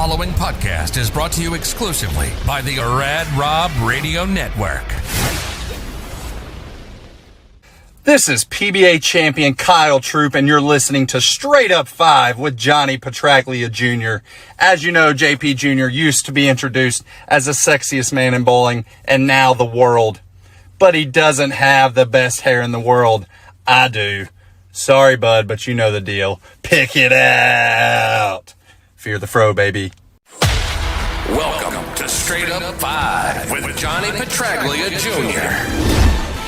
following podcast is brought to you exclusively by the Rad Rob Radio Network. This is PBA champion Kyle Troop, and you're listening to Straight Up 5 with Johnny Petraglia Jr. As you know, JP Jr. used to be introduced as the sexiest man in bowling, and now the world. But he doesn't have the best hair in the world. I do. Sorry, bud, but you know the deal. Pick it out. Fear the fro, baby. Welcome to Straight Up 5 with Johnny Petraglia Jr.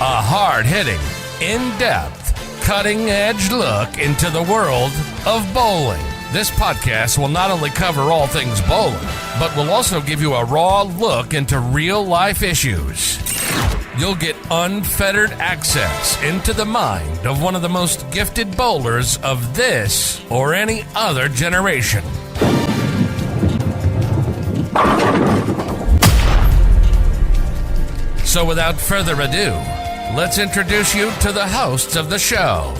A hard-hitting, in-depth, cutting-edge look into the world of bowling. This podcast will not only cover all things bowling, but will also give you a raw look into real-life issues. You'll get unfettered access into the mind of one of the most gifted bowlers of this or any other generation. So without further ado, let's introduce you to the hosts of the show.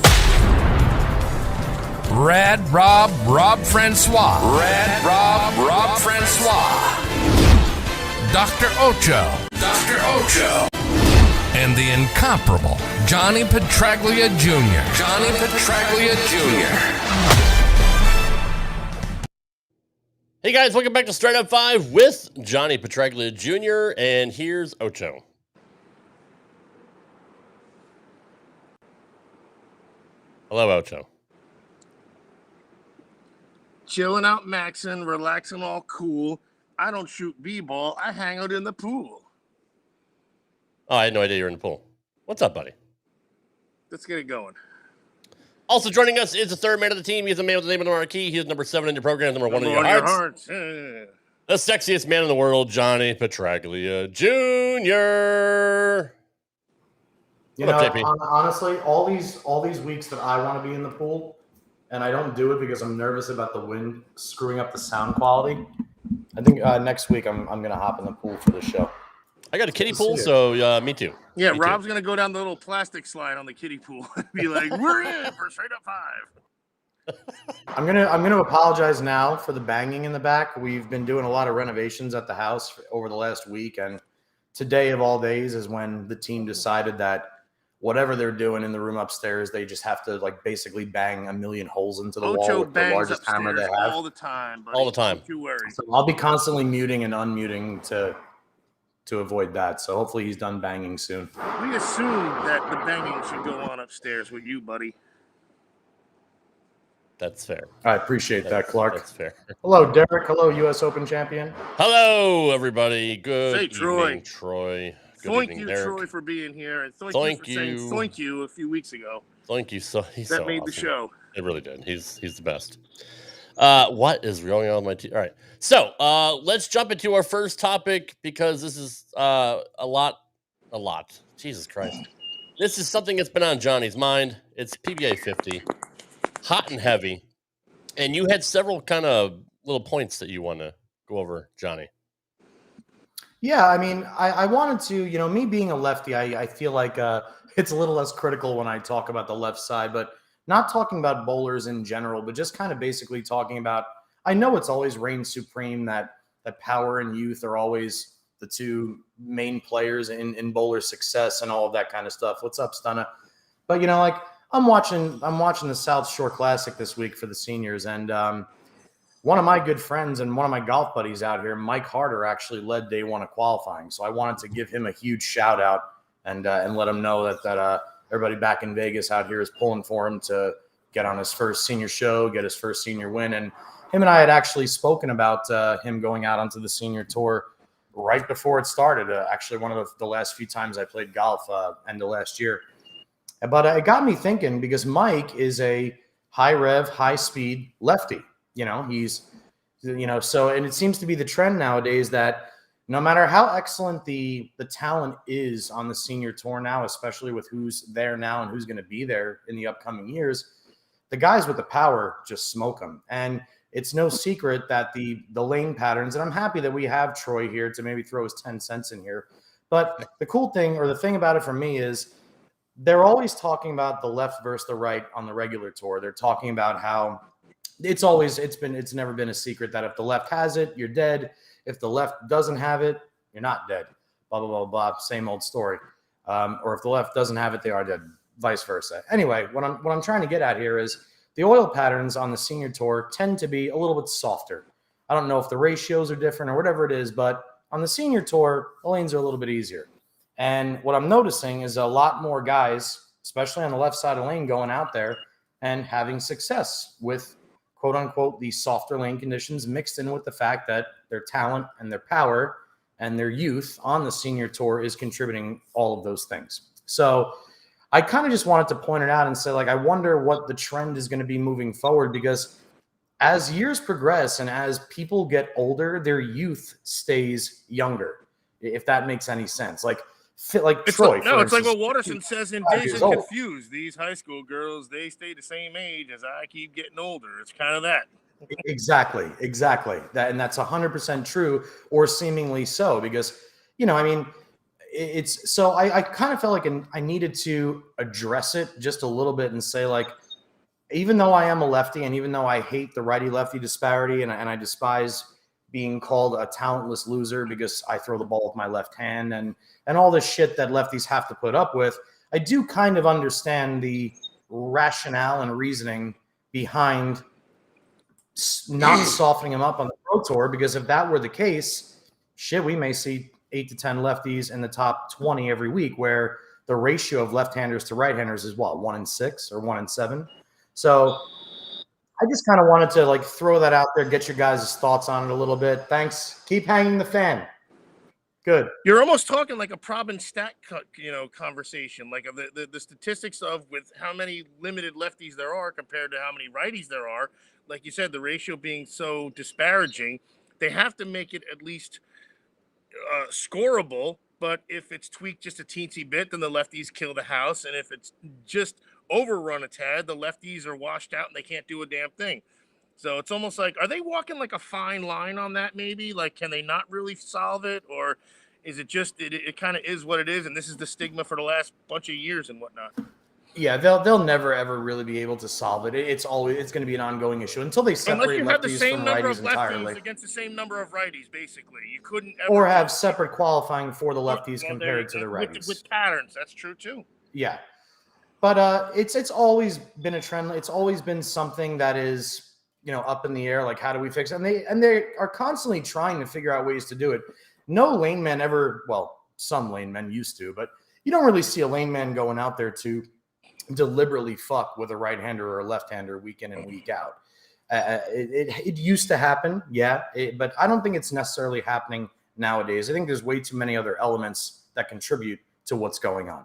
Rad Rob Francois. Rad Rob Francois. Dr. Ocho. And the incomparable Johnny Petraglia Jr. Johnny Petraglia Jr. Hey guys, welcome back to Straight Up 5 with Johnny Petraglia Jr. And here's Ocho. Hello, Ocho. Chilling out, maxing, relaxing, all cool. I don't shoot b-ball. I hang out in the pool. Oh, I had no idea you were in the pool. What's up, buddy? Let's get it going. Also joining us is the third man of the team. He's the man with the name of the marquee. He's number 7 in your program, number 1 in your hearts. Yeah. The sexiest man in the world, Johnny Petraglia Jr. You What know, up, JP? honestly, all these weeks that I want to be in the pool, and I don't do it because I'm nervous about the wind screwing up the sound quality. I think next week I'm gonna hop in the pool for the show. I got a kiddie pool, so me too. Yeah, Me Rob's too. going to go down the little plastic slide on the kiddie pool and be like, we're in for Straight Up 5. I'm gonna apologize now for the banging in the back. We've been doing a lot of renovations at the house over the last week, and today of all days is when the team decided that whatever they're doing in the room upstairs, they just have to basically bang a million holes into the wall with the largest hammer they have. All the time, buddy. All the time. Don't you worry. So I'll be constantly muting and unmuting to avoid that. So hopefully he's done banging soon. We assume that the banging should go on upstairs with you, buddy. That's fair. I appreciate that, Clark. That's fair. Hello, Derek. Hello, U.S. Open champion. Hello, everybody. Good Say, evening, Troy. Good Thank evening, you, Derek. Troy, for being here. And thank Thank you for saying you. thank you a few weeks ago. Thank you. He's That so made the awesome. show. It really did. He's the best. What is going on with my team? All right. So let's jump into our first topic because this is a lot. Jesus Christ. This is something that's been on Johnny's mind. It's PBA 50. Hot and heavy. And you had several kind of little points that you want to go over, Johnny. Yeah, I mean, I wanted to, me being a lefty, I feel like it's a little less critical when I talk about the left side, but not talking about bowlers in general, but just kind of basically talking about, I know it's always reigned supreme that power and youth are always the two main players in bowler success and all of that kind of stuff. What's up, Stunna? But, I'm watching the South Shore Classic this week for the seniors, and one of my good friends and one of my golf buddies out here, Mike Harder, actually led day one of qualifying. So I wanted to give him a huge shout out and let him know that everybody back in Vegas out here is pulling for him to get on his first senior show, get his first senior win. And him and I had actually spoken about him going out onto the senior tour right before it started. Actually, one of the last few times I played golf end of last year. But it got me thinking because Mike is a high rev, high speed lefty. He's, so, and it seems to be the trend nowadays that no matter how excellent the talent is on the senior tour now, especially with who's there now and who's going to be there in the upcoming years, the guys with the power just smoke them. And it's no secret that the lane patterns, and I'm happy that we have Troy here to maybe throw his 10 cents in here. But the cool thing, or the thing about it for me, is they're always talking about the left versus the right on the regular tour. They're talking about how it's never been a secret that if the left has it, you're dead. If the left doesn't have it, you're not dead. Blah, blah, blah, blah. Same old story. Or if the left doesn't have it, they are dead. Vice versa. Anyway, what I'm trying to get at here is the oil patterns on the senior tour tend to be a little bit softer. I don't know if the ratios are different or whatever it is, but on the senior tour, the lanes are a little bit easier. And what I'm noticing is a lot more guys, especially on the left side of the lane, going out there and having success with, quote unquote, these softer lane conditions mixed in with the fact that their talent and their power and their youth on the senior tour is contributing all of those things. So I kind of just wanted to point it out and say, like, I wonder what the trend is going to be moving forward, because as years progress and as people get older, their youth stays younger, if that makes any sense. Like Troy. It's like what Watterson says in Dazed and Confused. These high school girls, they stay the same age as I keep getting older. It's kind of that. Exactly. And that's 100% true, or seemingly so, because, I mean, it's so I kind of felt like I needed to address it just a little bit and say, like, even though I am a lefty and even though I hate the righty-lefty disparity and I despise being called a talentless loser because I throw the ball with my left hand and all this shit that lefties have to put up with, I do kind of understand the rationale and reasoning behind not softening them up on the pro tour, because if that were the case, shit, we may see 8 to 10 lefties in the top 20 every week, where the ratio of left-handers to right-handers is what, 1 in 6 or 1 in 7. So I just kind of wanted to, like, throw that out there, get your guys' thoughts on it a little bit. Thanks. Keep hanging the fan. Good. You're almost talking like a prob and stat conversation, like the statistics of with how many limited lefties there are compared to how many righties there are. Like you said, the ratio being so disparaging, they have to make it at least scoreable. But if it's tweaked just a teensy bit, then the lefties kill the house. And if it's just overrun a tad, the lefties are washed out and they can't do a damn thing. So it's almost like, are they walking like a fine line on that? Maybe, like, can they not really solve it, or is it just it kind of is what it is, and this is the stigma for the last bunch of years and whatnot? Yeah, they'll never ever really be able to solve it. It's going to be an ongoing issue until they separate unless you have the lefties same from number righties of lefties entirely, against the same number of righties. Basically, you couldn't ever or have separate qualifying for the lefties compared to the righties with patterns. That's true too. Yeah, but it's always been a trend. It's always been something that is, up in the air. Like, how do we fix it? And they are constantly trying to figure out ways to do it. No lane man ever, well, some lane men used to, but you don't really see a lane man going out there to deliberately fuck with a right-hander or a left-hander week in and week out. It used to happen, yeah, but I don't think it's necessarily happening nowadays. I think there's way too many other elements that contribute to what's going on.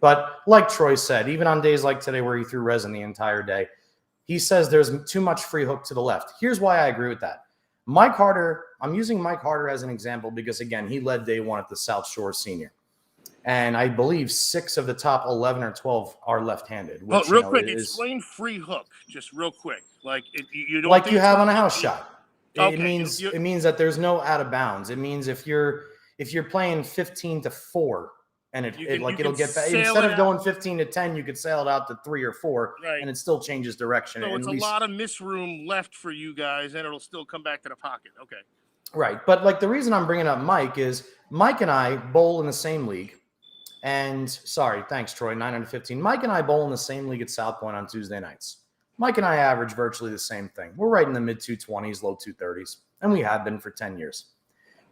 But like Troy said, even on days like today where he threw resin the entire day, he says there's too much free hook to the left. Here's why I agree with that. Mike Harder, I'm using Mike Harder as an example because, again, he led day one at the South Shore Senior. And I believe 6 of the top 11 or 12 are left-handed. Which, real quick, explain free hook, just real quick. Like, you don't like you have on a house shot. Okay. It means that there's no out of bounds. It means if you're playing 15-4 and it'll get back, instead of going 15-10, you could sail it out to 3 or 4, right, and it still changes direction. So it's a lot of misroom left for you guys, and it'll still come back to the pocket. Okay. Right, but like the reason I'm bringing up Mike is Mike and I bowl in the same league. And sorry, thanks, Troy, 915. Mike and I bowl in the same league at South Point on Tuesday nights. Mike and I average virtually the same thing. We're right in the mid-220s, low 230s, and we have been for 10 years.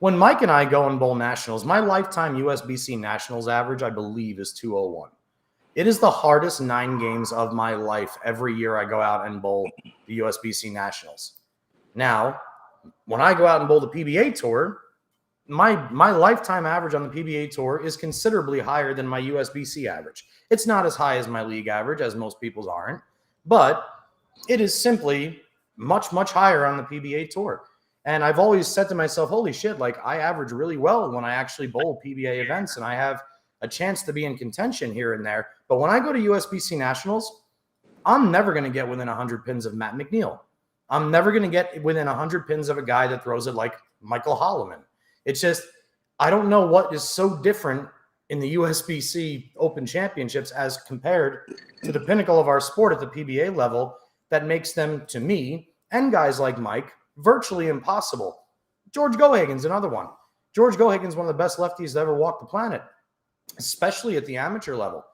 When Mike and I go and bowl nationals, my lifetime USBC nationals average, I believe, is 201. It is the hardest 9 games of my life every year I go out and bowl the USBC nationals. Now, when I go out and bowl the PBA Tour, my lifetime average on the PBA Tour is considerably higher than my USBC average. It's not as high as my league average, as most people's aren't, but it is simply much, much higher on the PBA Tour. And I've always said to myself, holy shit, like, I average really well when I actually bowl PBA events, and I have a chance to be in contention here and there. But when I go to USBC Nationals, I'm never going to get within 100 pins of Matt McNeil. I'm never going to get within 100 pins of a guy that throws it like Michael Holloman. It's just, I don't know what is so different in the USBC Open Championships as compared to the pinnacle of our sport at the PBA level that makes them, to me, and guys like Mike, virtually impossible. George Gohagen's another one. George Gohagen's one of the best lefties to ever walk the planet, especially at the amateur level.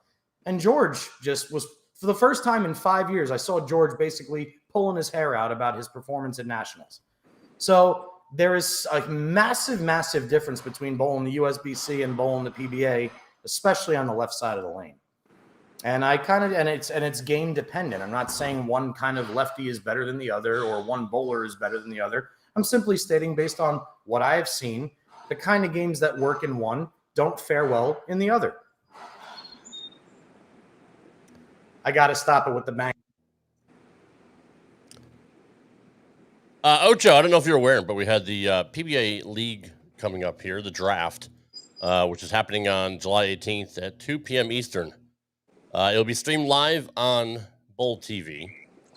And George just was, for the first time in 5 years, I saw George basically pulling his hair out about his performance at Nationals. So there is a massive, massive difference between bowling the USBC and bowling the PBA, especially on the left side of the lane. And it's game dependent. I'm not saying one kind of lefty is better than the other or one bowler is better than the other. I'm simply stating, based on what I have seen, the kind of games that work in one don't fare well in the other. I got to stop it with the bang. Ocho, I don't know if you're aware, but we had the PBA League coming up here, the draft, which is happening on July 18th at 2 p.m. Eastern. It'll be streamed live on Bowl TV.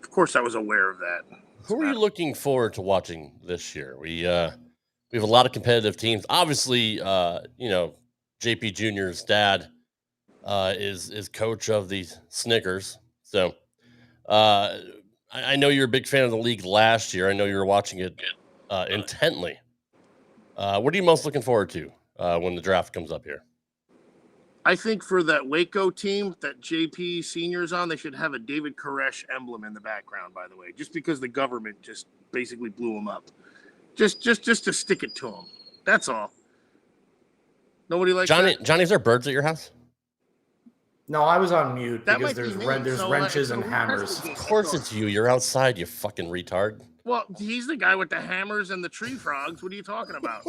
Of course, I was aware of that. Who are you looking forward to watching this year? We have a lot of competitive teams. Obviously, JP Jr.'s dad is coach of the Snickers. So I know you're a big fan of the league last year. I know you were watching it intently. What are you most looking forward to when the draft comes up here? I think for that Waco team that JP Senior's on, they should have a David Koresh emblem in the background, by the way, just because the government just basically blew him up. Just to stick it to him. That's all. Nobody likes Johnny. that? Johnny, is there birds at your house? No, I was on mute That because might be there's me, so, wrenches so and who hammers. has to be- Of course it's you. You're outside, you fucking retard. Well, he's the guy with the hammers and the tree frogs. What are you talking about?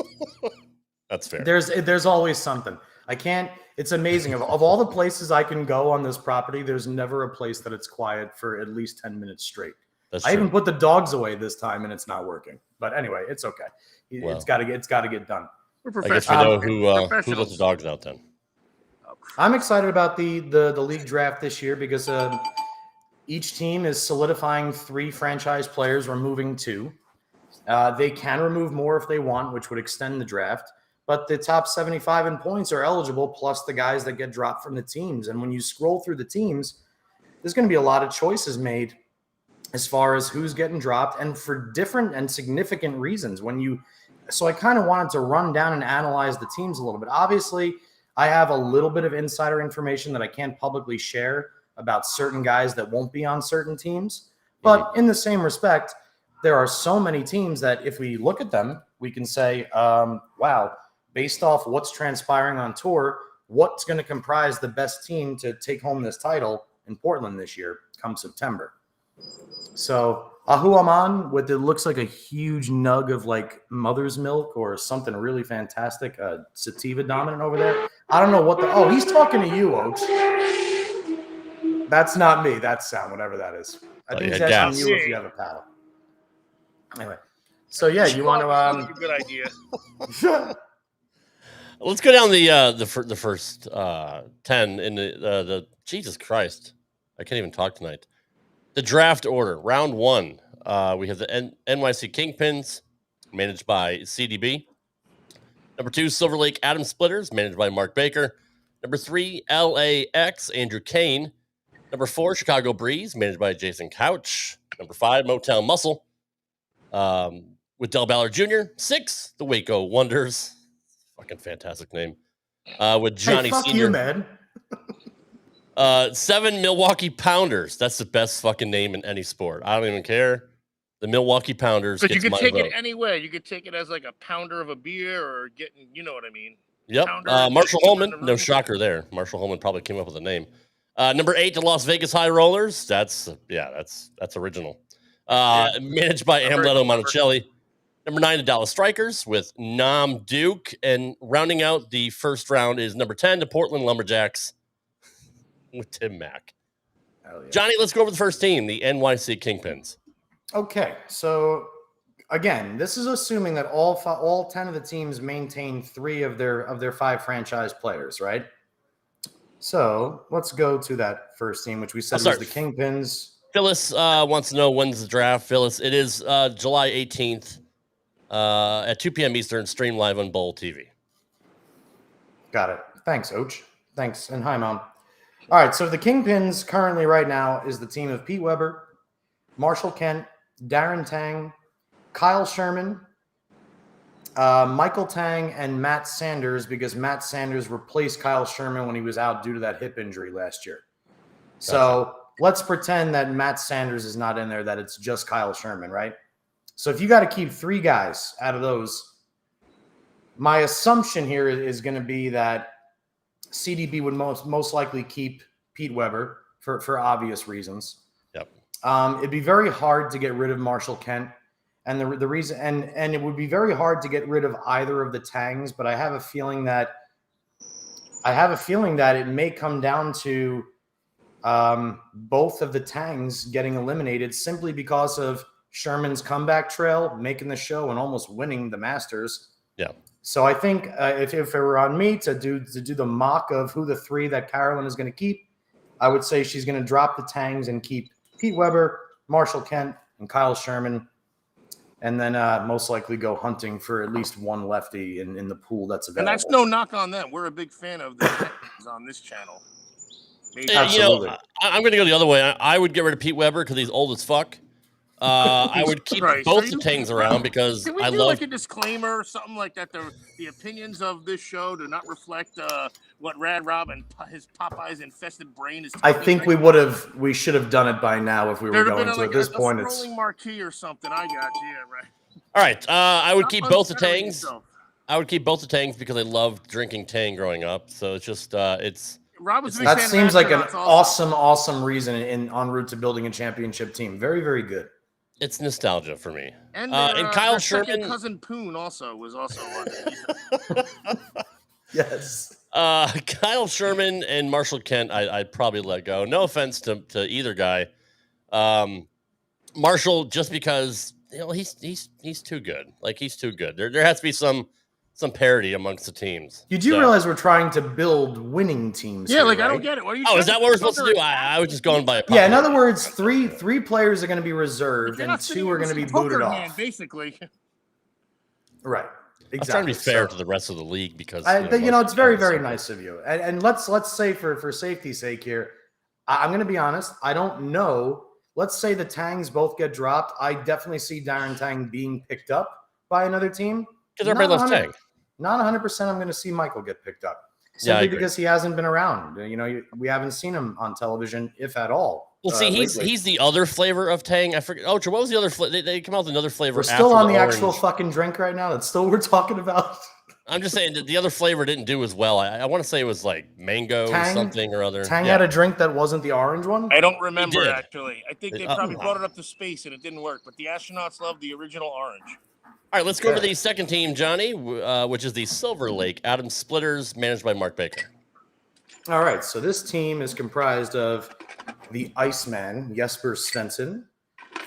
That's fair. There's always something. I can't. It's amazing. Of all the places I can go on this property, there's never a place that it's quiet for at least 10 minutes straight. That's I true. even put the dogs away this time, and it's not working. But anyway, it's okay. Well. It's got to get done. We're I guess we know who let professionals. the dogs out then. I'm excited about the league draft this year because each team is solidifying 3 franchise players, removing 2. They can remove more if they want, which would extend the draft. But the top 75 in points are eligible, plus the guys that get dropped from the teams. And when you scroll through the teams, there's going to be a lot of choices made as far as who's getting dropped, and for different and significant reasons. So I kind of wanted to run down and analyze the teams a little bit. Obviously, I have a little bit of insider information that I can't publicly share about certain guys that won't be on certain teams. But in the same respect, there are so many teams that if we look at them, we can say, wow, based off what's transpiring on tour, what's going to comprise the best team to take home this title in Portland this year come September. So Ahu Aman with it looks like a huge nug of like mother's milk or something really fantastic. Sativa dominant over there. I don't know what he's talking to you, Oaks. That's not me. That's sound, whatever that is. I think he's asking you if you have a paddle. Anyway, so yeah, you want to? That's a good idea. Let's go down the first 10 in the Jesus Christ. I can't even talk tonight. The draft order, round 1. We have the NYC Kingpins, managed by CDB. Number 2, Silver Lake Atom Splitters, managed by Mark Baker. Number 3, LAX, Andrew Kane. Number 4, Chicago Breeze, managed by Jason Couch. Number 5, Motown Muscle, with Del Ballard Jr. 6, the Waco Wonders. Fucking fantastic name. With Johnny fuck Senior. you, man. 7, Milwaukee Pounders. That's the best fucking name in any sport. I don't even care. The Milwaukee Pounders. But you gets could my take vote. it any way. You could take it as like a pounder of a beer or getting, you know what I mean. Yep. Pounder, Marshall Holman. No room. shocker there. Marshall Holman probably came up with a name. Number 8, the Las Vegas High Rollers. That's original. Managed by Amleto Monticelli. Number 9, the Dallas Strikers with Nam Duke. And rounding out the first round is number 10, the Portland Lumberjacks with Tim Mack. Yeah. Johnny, let's go over the first team, the NYC Kingpins. Okay, so again, this is assuming that all 10 of the teams maintain 3 of their 5 franchise players, right? So let's go to that first team, which we said was the Kingpins. Phyllis wants to know when's the draft. Phyllis, it is July 18th at 2 p.m. Eastern, stream live on Bowl TV. Got it. Thanks, Och. Thanks, and hi, Mom. All right, so the Kingpins currently right now is the team of Pete Weber, Marshall Kent, Darren Tang, Kyle Sherman, Michael Tang, and Matt Sanders, because Matt Sanders replaced Kyle Sherman when he was out due to that hip injury last year. So let's pretend that Matt Sanders is not in there, that it's just Kyle Sherman, right? So if you got to keep 3 guys out of those, my assumption here is going to be that CDB would most likely keep Pete Weber for obvious reasons. Yep. It'd be very hard to get rid of Marshall Kent. And the reason, and it would be very hard to get rid of either of the Tangs, but I have a feeling that it may come down to both of the Tangs getting eliminated simply because of Sherman's comeback trail, making the show and almost winning the Masters. Yeah. So I think if it were on me to do the mock of who the 3 that Carolyn is going to keep, I would say she's going to drop the Tangs and keep Pete Weber, Marshall Kent, and Kyle Sherman. And then most likely go hunting for at least one lefty in the pool that's available. And that's no knock on them. We're a big fan of the Tangs on this channel. Absolutely. I'm going to go the other way. I would get rid of Pete Weber because he's old as fuck. I would keep both the Tangs around because Can we do like a disclaimer or something like that? The opinions of this show do not reflect what Rad Rob and his Popeye's infested brain is. I think we should have done it by now if we were going to. At this point, it's rolling marquee or something. I got you, yeah, right. All right, I would keep both the Tangs. I would keep both the Tangs because I loved drinking Tang growing up. So it's just it's. That seems like an awesome reason en route to building a championship team. Very, very good. It's nostalgia for me. And Kyle Sherman, cousin Poon was also on. Yes. Kyle Sherman and Marshall Kent, I'd probably let go. No offense to either guy. Marshall, just because he's too good. Like he's too good. There has to be some parity amongst the teams. You do realize we're trying to build winning teams. Yeah, here, like right? I don't get it. What are you? Oh, is that what we're supposed to do? I was just going by a. Yeah, in other words, three players are going to be reserved, and 2 are going to be booted off. Basically. Right. Exactly. I'm trying to be fair to the rest of the league because it's very, very nice of you. And let's say for safety's sake here, I'm going to be honest. I don't know. Let's say the Tangs both get dropped. I definitely see Darren Tang being picked up by another team. Because everybody loves Tang. Not 100%. I'm going to see Michael get picked up simply because he hasn't been around. We haven't seen him on television, if at all. Well, see, he's the other flavor of Tang. I forget. Oh, what was the other flavor? They come out with another flavor. We're still on the actual fucking drink right now. That's still what we're talking about. I'm just saying that the other flavor didn't do as well. I want to say it was like mango something or other. Tang had a drink that wasn't the orange one? I don't remember, actually. I think they probably brought it up to space and it didn't work, but the astronauts loved the original orange. All right, let's go to the second team, Johnny, which is the Silver Lake Adam Splitters, managed by Mark Baker. All right, so this team is comprised of the Iceman, Jesper Svensson,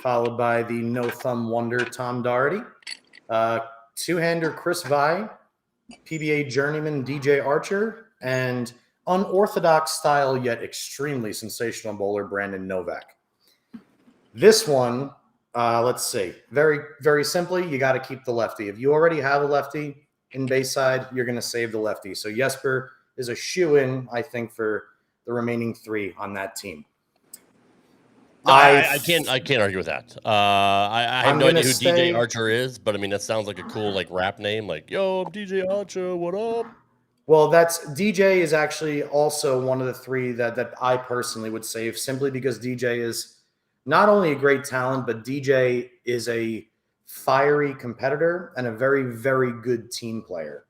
followed by the no-thumb wonder, Tom Doherty, two-hander Chris Vi, PBA journeyman DJ Archer, and unorthodox style yet extremely sensational bowler Brandon Novak. This one, let's see, very, very simply, you got to keep the lefty. If you already have a lefty in Bayside, you're going to save the lefty. So Jesper is a shoo-in, I think, for the remaining 3 on that team. No, I can't argue with that. I have no idea who DJ Archer is, but I mean that sounds like a cool like rap name, like "Yo, I'm DJ Archer, what up?" Well, DJ is actually also one of the 3 that I personally would save, simply because DJ is not only a great talent, but DJ is a fiery competitor and a very, very good team player.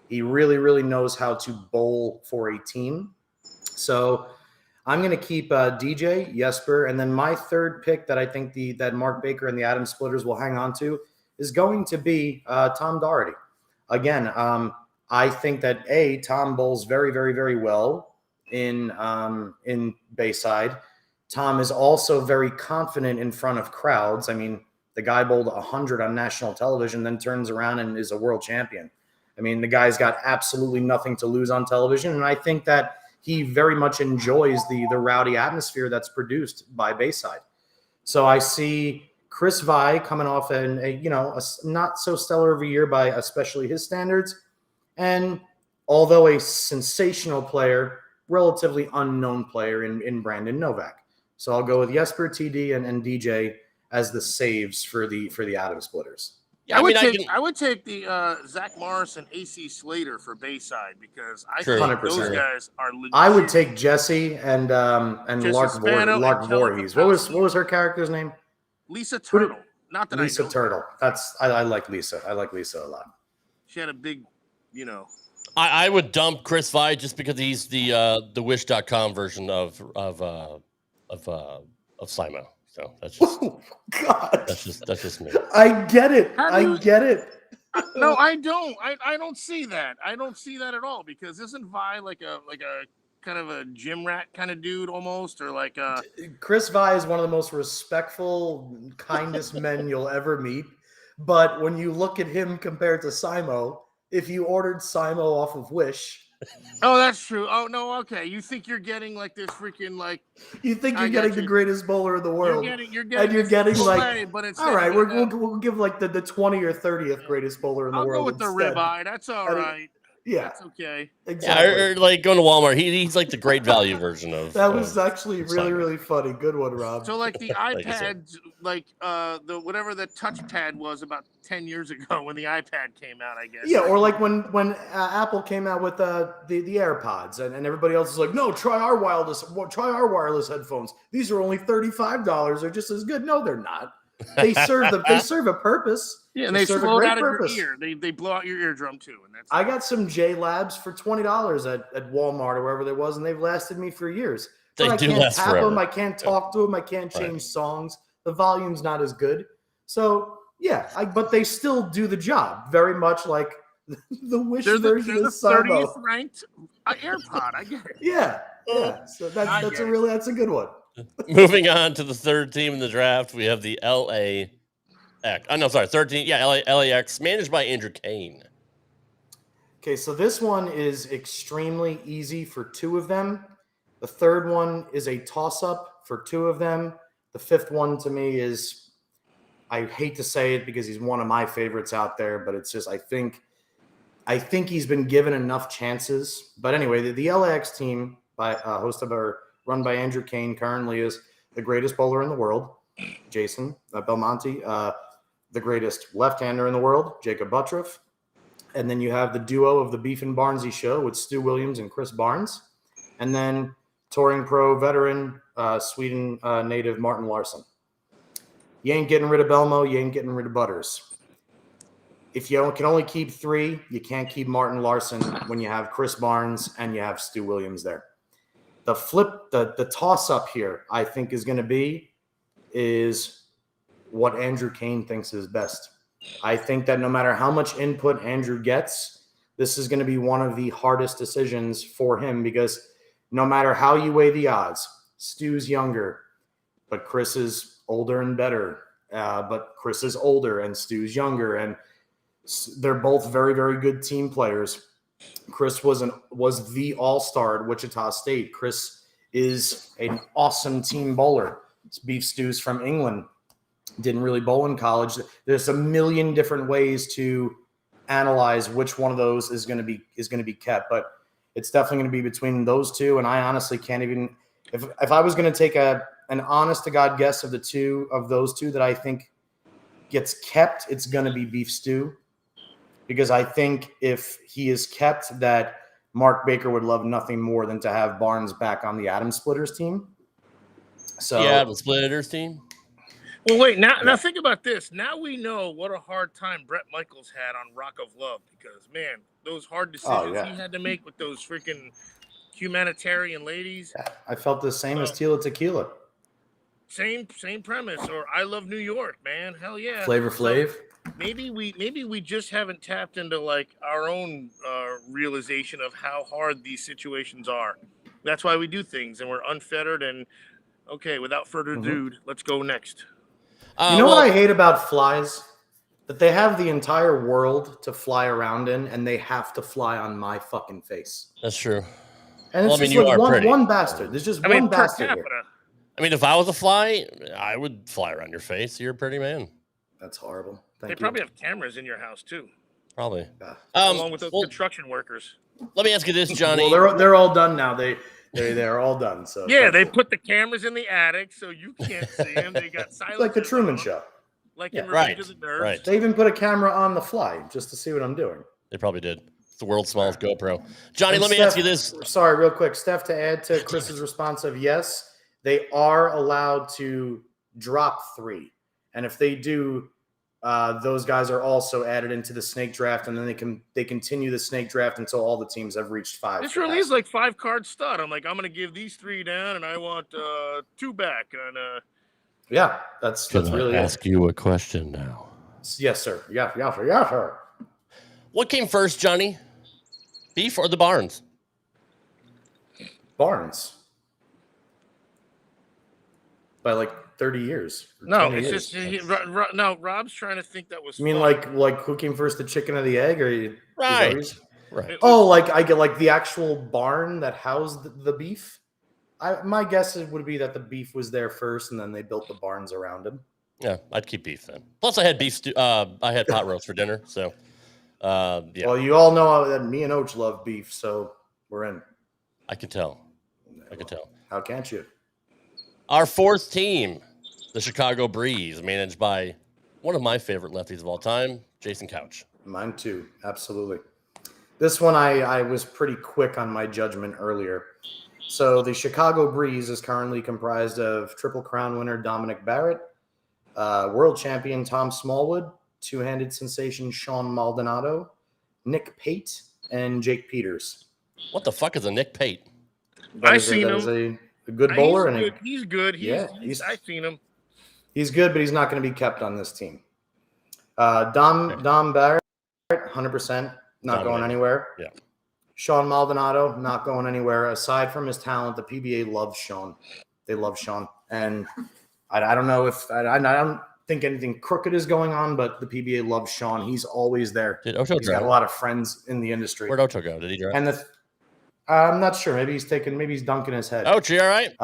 He really, really knows how to bowl for a team. So I'm going to keep DJ, Jesper, and then my third pick that I think that Mark Baker and the Adam Splitters will hang on to is going to be Tom Doherty. Again, I think that Tom bowls very, very, very well in Bayside. Tom is also very confident in front of crowds. I mean, the guy bowled 100 on national television, then turns around and is a world champion. I mean, the guy's got absolutely nothing to lose on television, and I think that he very much enjoys the rowdy atmosphere that's produced by Bayside. So I see Chris Vi coming off a not so stellar of a year by especially his standards, and although a sensational player, relatively unknown player in Brandon Novak. So I'll go with Jesper, TD, and DJ as the saves for the Atom Splitters. Yeah, I would take the Zach Morris and AC Slater for Bayside because I True. think those 100%. guys are legit. I would take Jesse and Jesse Lark Spano Lark and Kelly Voorhees. Kapowski. What was her character's name? Lisa Turtle. Not that Lisa I know. Turtle. I like Lisa. I like Lisa a lot. She had a big, I would dump Chris Vi just because he's the Wish.com version of Simo. So that's just God. that's just me. I get it. How do get it. No, I don't. I don't see that. I don't see that at all because isn't Vi like a kind of a gym rat kind of dude almost, or like Chris Vi is one of the most respectful, kindest men you'll ever meet. But when you look at him compared to Simo, if you ordered Simo off of Wish, oh, that's true. Oh no, okay. You think you're getting like this freaking like you think you're getting the greatest bowler in the world. You're getting and you're getting play, like, but it's all right, we'll give like the 20th or 30th greatest bowler in the I'll world. go with the ribeye. That's all right. Yeah, that's okay. Exactly. Yeah, or like going to Walmart. He's like the great value version of. That was actually really funny. Good one, Rob. So like the iPad, like the whatever the touchpad was about 10 years ago when the iPad came out, I guess. Yeah, or like when Apple came out with the AirPods, and everybody else is like, no, try our wireless headphones. These are only $35. They're just as good. No, they're not. They serve a purpose. Yeah, and they float out of your ear. They blow out your eardrum too, and that's. I got some J Labs for $20 at Walmart or wherever there was, and they've lasted me for years. They but do I can't last tap forever. them. I can't talk to them. I can't change songs. The volume's not as good. So yeah, but they still do the job. Very much like the Wish version of the Simo. 30th ranked AirPod. I get it. Yeah. So that's a good one. Moving on to the third team in the draft, we have the LAX. Third team. Yeah, LAX, managed by Andrew Kane. Okay, so this one is extremely easy for two of them. The third one is a toss-up for two of them. The fifth one to me is, I hate to say it because he's one of my favorites out there, but it's just I think he's been given enough chances. But anyway, the LAX team run by Andrew Kane currently is the greatest bowler in the world, Jason Belmonte, the greatest left-hander in the world, Jacob Buttriff. And then you have the duo of the Beef and Barnesy show with Stu Williams and Chris Barnes. And then touring pro veteran, Sweden native Martin Larsson. You ain't getting rid of Belmo. You ain't getting rid of Butters. If you can only keep three, you can't keep Martin Larsson when you have Chris Barnes and you have Stu Williams there. The toss-up here, I think, is what Andrew Kane thinks is best. I think that no matter how much input Andrew gets, this is going to be one of the hardest decisions for him because no matter how you weigh the odds, Stu's younger, but Chris is older and better. But Chris is older and Stu's younger, and they're both very, very good team players. Chris was the all-star at Wichita State. Chris is an awesome team bowler. Beef Stew's from England. Didn't really bowl in college. There's a million different ways to analyze which one of those is going to be kept, but it's definitely going to be between those two. And I honestly can't even. If I was going to take an honest to God guess of those two that I think gets kept, it's going to be Beef Stew. Because I think if he is kept, that Mark Baker would love nothing more than to have Barnes back on the Atom Splitters team. So yeah, the Splitters team. Well, wait. Now think about this. Now we know what a hard time Brett Michaels had on Rock of Love because, man, those hard decisions he had to make with those freaking humanitarian ladies. Yeah, I felt the same as Tila Tequila. Same premise. Or I Love New York, man. Hell yeah. Flavor Flav. Maybe we just haven't tapped into like our own realization of how hard these situations are. That's why we do things and we're unfettered. And okay, without further ado, let's go next. You know what I hate about flies? That they have the entire world to fly around in, and they have to fly on my fucking face. That's true. And it's just like one bastard. There's just one bastard here. I mean, if I was a fly, I would fly around your face. You're a pretty man. That's horrible. They probably have cameras in your house too. Probably. Along with those construction workers. Let me ask you this, Johnny. Well, they're all done now. They They're all done. So yeah, they put the cameras in the attic so you can't see them. They got silence. It's like the Truman Show. Like Yeah. in Revenge of the Nerds. Right. They even put a camera on the fly just to see what I'm doing. They probably did. It's the world's smallest GoPro. Johnny, And let me Steph, ask you this. Sorry, real quick, Steph, to add to Chris's response of yes, they are allowed to drop 3. And if they do, those guys are also added into the snake draft, and then they continue the snake draft until all the teams have reached 5. This really is like 5-card stud. I'm like, I'm going to give these 3 down, and I want 2 back. And yeah, that's really ask you a question now. Yes, sir. Yeah, sir. What came first, Johnny? Beef or the Barnes? Barnes. By like 30 years. No, it's years. Just no. Rob's trying to think that was. You mean fun. like who came first, the chicken or the egg, or Right. Oh, like I get like the actual barn that housed the beef. My guess would be that the beef was there first, and then they built the barns around him. Yeah, I'd keep beef then. Plus, I had beef. I had pot roast for dinner, so yeah. Well, you all know that me and Oach love beef, so we're in. I can tell. I can tell. How can't you? Our 4th team, the Chicago Breeze, managed by one of my favorite lefties of all time, Jason Couch. Mine too, absolutely. This one I was pretty quick on my judgment earlier. So the Chicago Breeze is currently comprised of Triple Crown winner Dominic Barrett, world champion Tom Smallwood, two-handed sensation Sean Maldonado, Nick Pate, and Jake Peters. What the fuck is a Nick Pate? I seen him. A good bowler. He's good. I've seen him. He's good, but he's not going to be kept on this team. Dom Barrett, 100%, not going anywhere. Yeah. Sean Maldonado, not going anywhere. Aside from his talent, the PBA loves Sean. They love Sean. And I don't know if I don't think anything crooked is going on, but the PBA loves Sean. He's always there. Did Ocho He's got a lot of friends in the industry. Where'd Ocho go? Did he drive? And I'm not sure. Maybe he's dunking his head. Ocho, all right?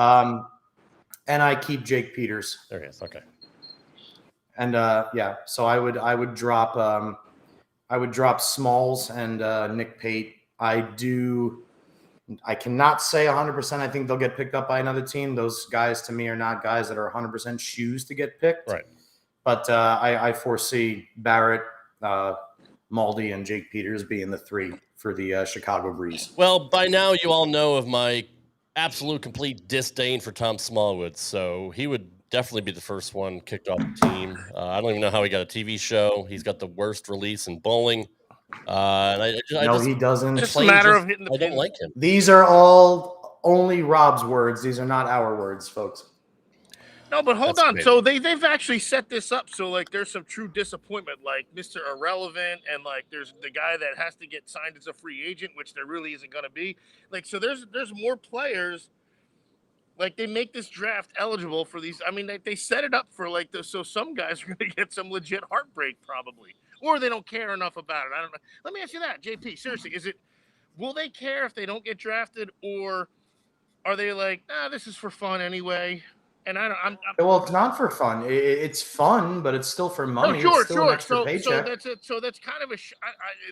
And I keep Jake Peters. There he is. Okay. And yeah, so I would drop Smalls and Nick Pate. I cannot say 100%. I think they'll get picked up by another team. Those guys to me are not guys that are 100% shoes to get picked. Right. But I foresee Barrett, Maldy, and Jake Peters being the 3 for the Chicago Breeze. Well, by now you all know of my absolute complete disdain for Tom Smallwood, so he would definitely be the first one kicked off the team. I don't even know how he got a TV show. He's got the worst release in bowling. And he doesn't. It's just a matter of hitting the pin. I don't like him. These are all only Rob's words. These are not our words, folks. No, but hold on. So they've actually set this up so like there's some true disappointment, like Mr. Irrelevant, and like there's the guy that has to get signed as a free agent, which there really isn't going to be. Like so, there's more players. Like they make this draft eligible for these. I mean, they set it up for like this, so some guys are going to get some legit heartbreak probably, or they don't care enough about it. I don't know. Let me ask you that, JP. Seriously, will they care if they don't get drafted, or are they like, this is for fun anyway? And well, it's not for fun. It's fun, but it's still for money. Oh, sure, it's still an extra paycheck. So that's it. So that's kind of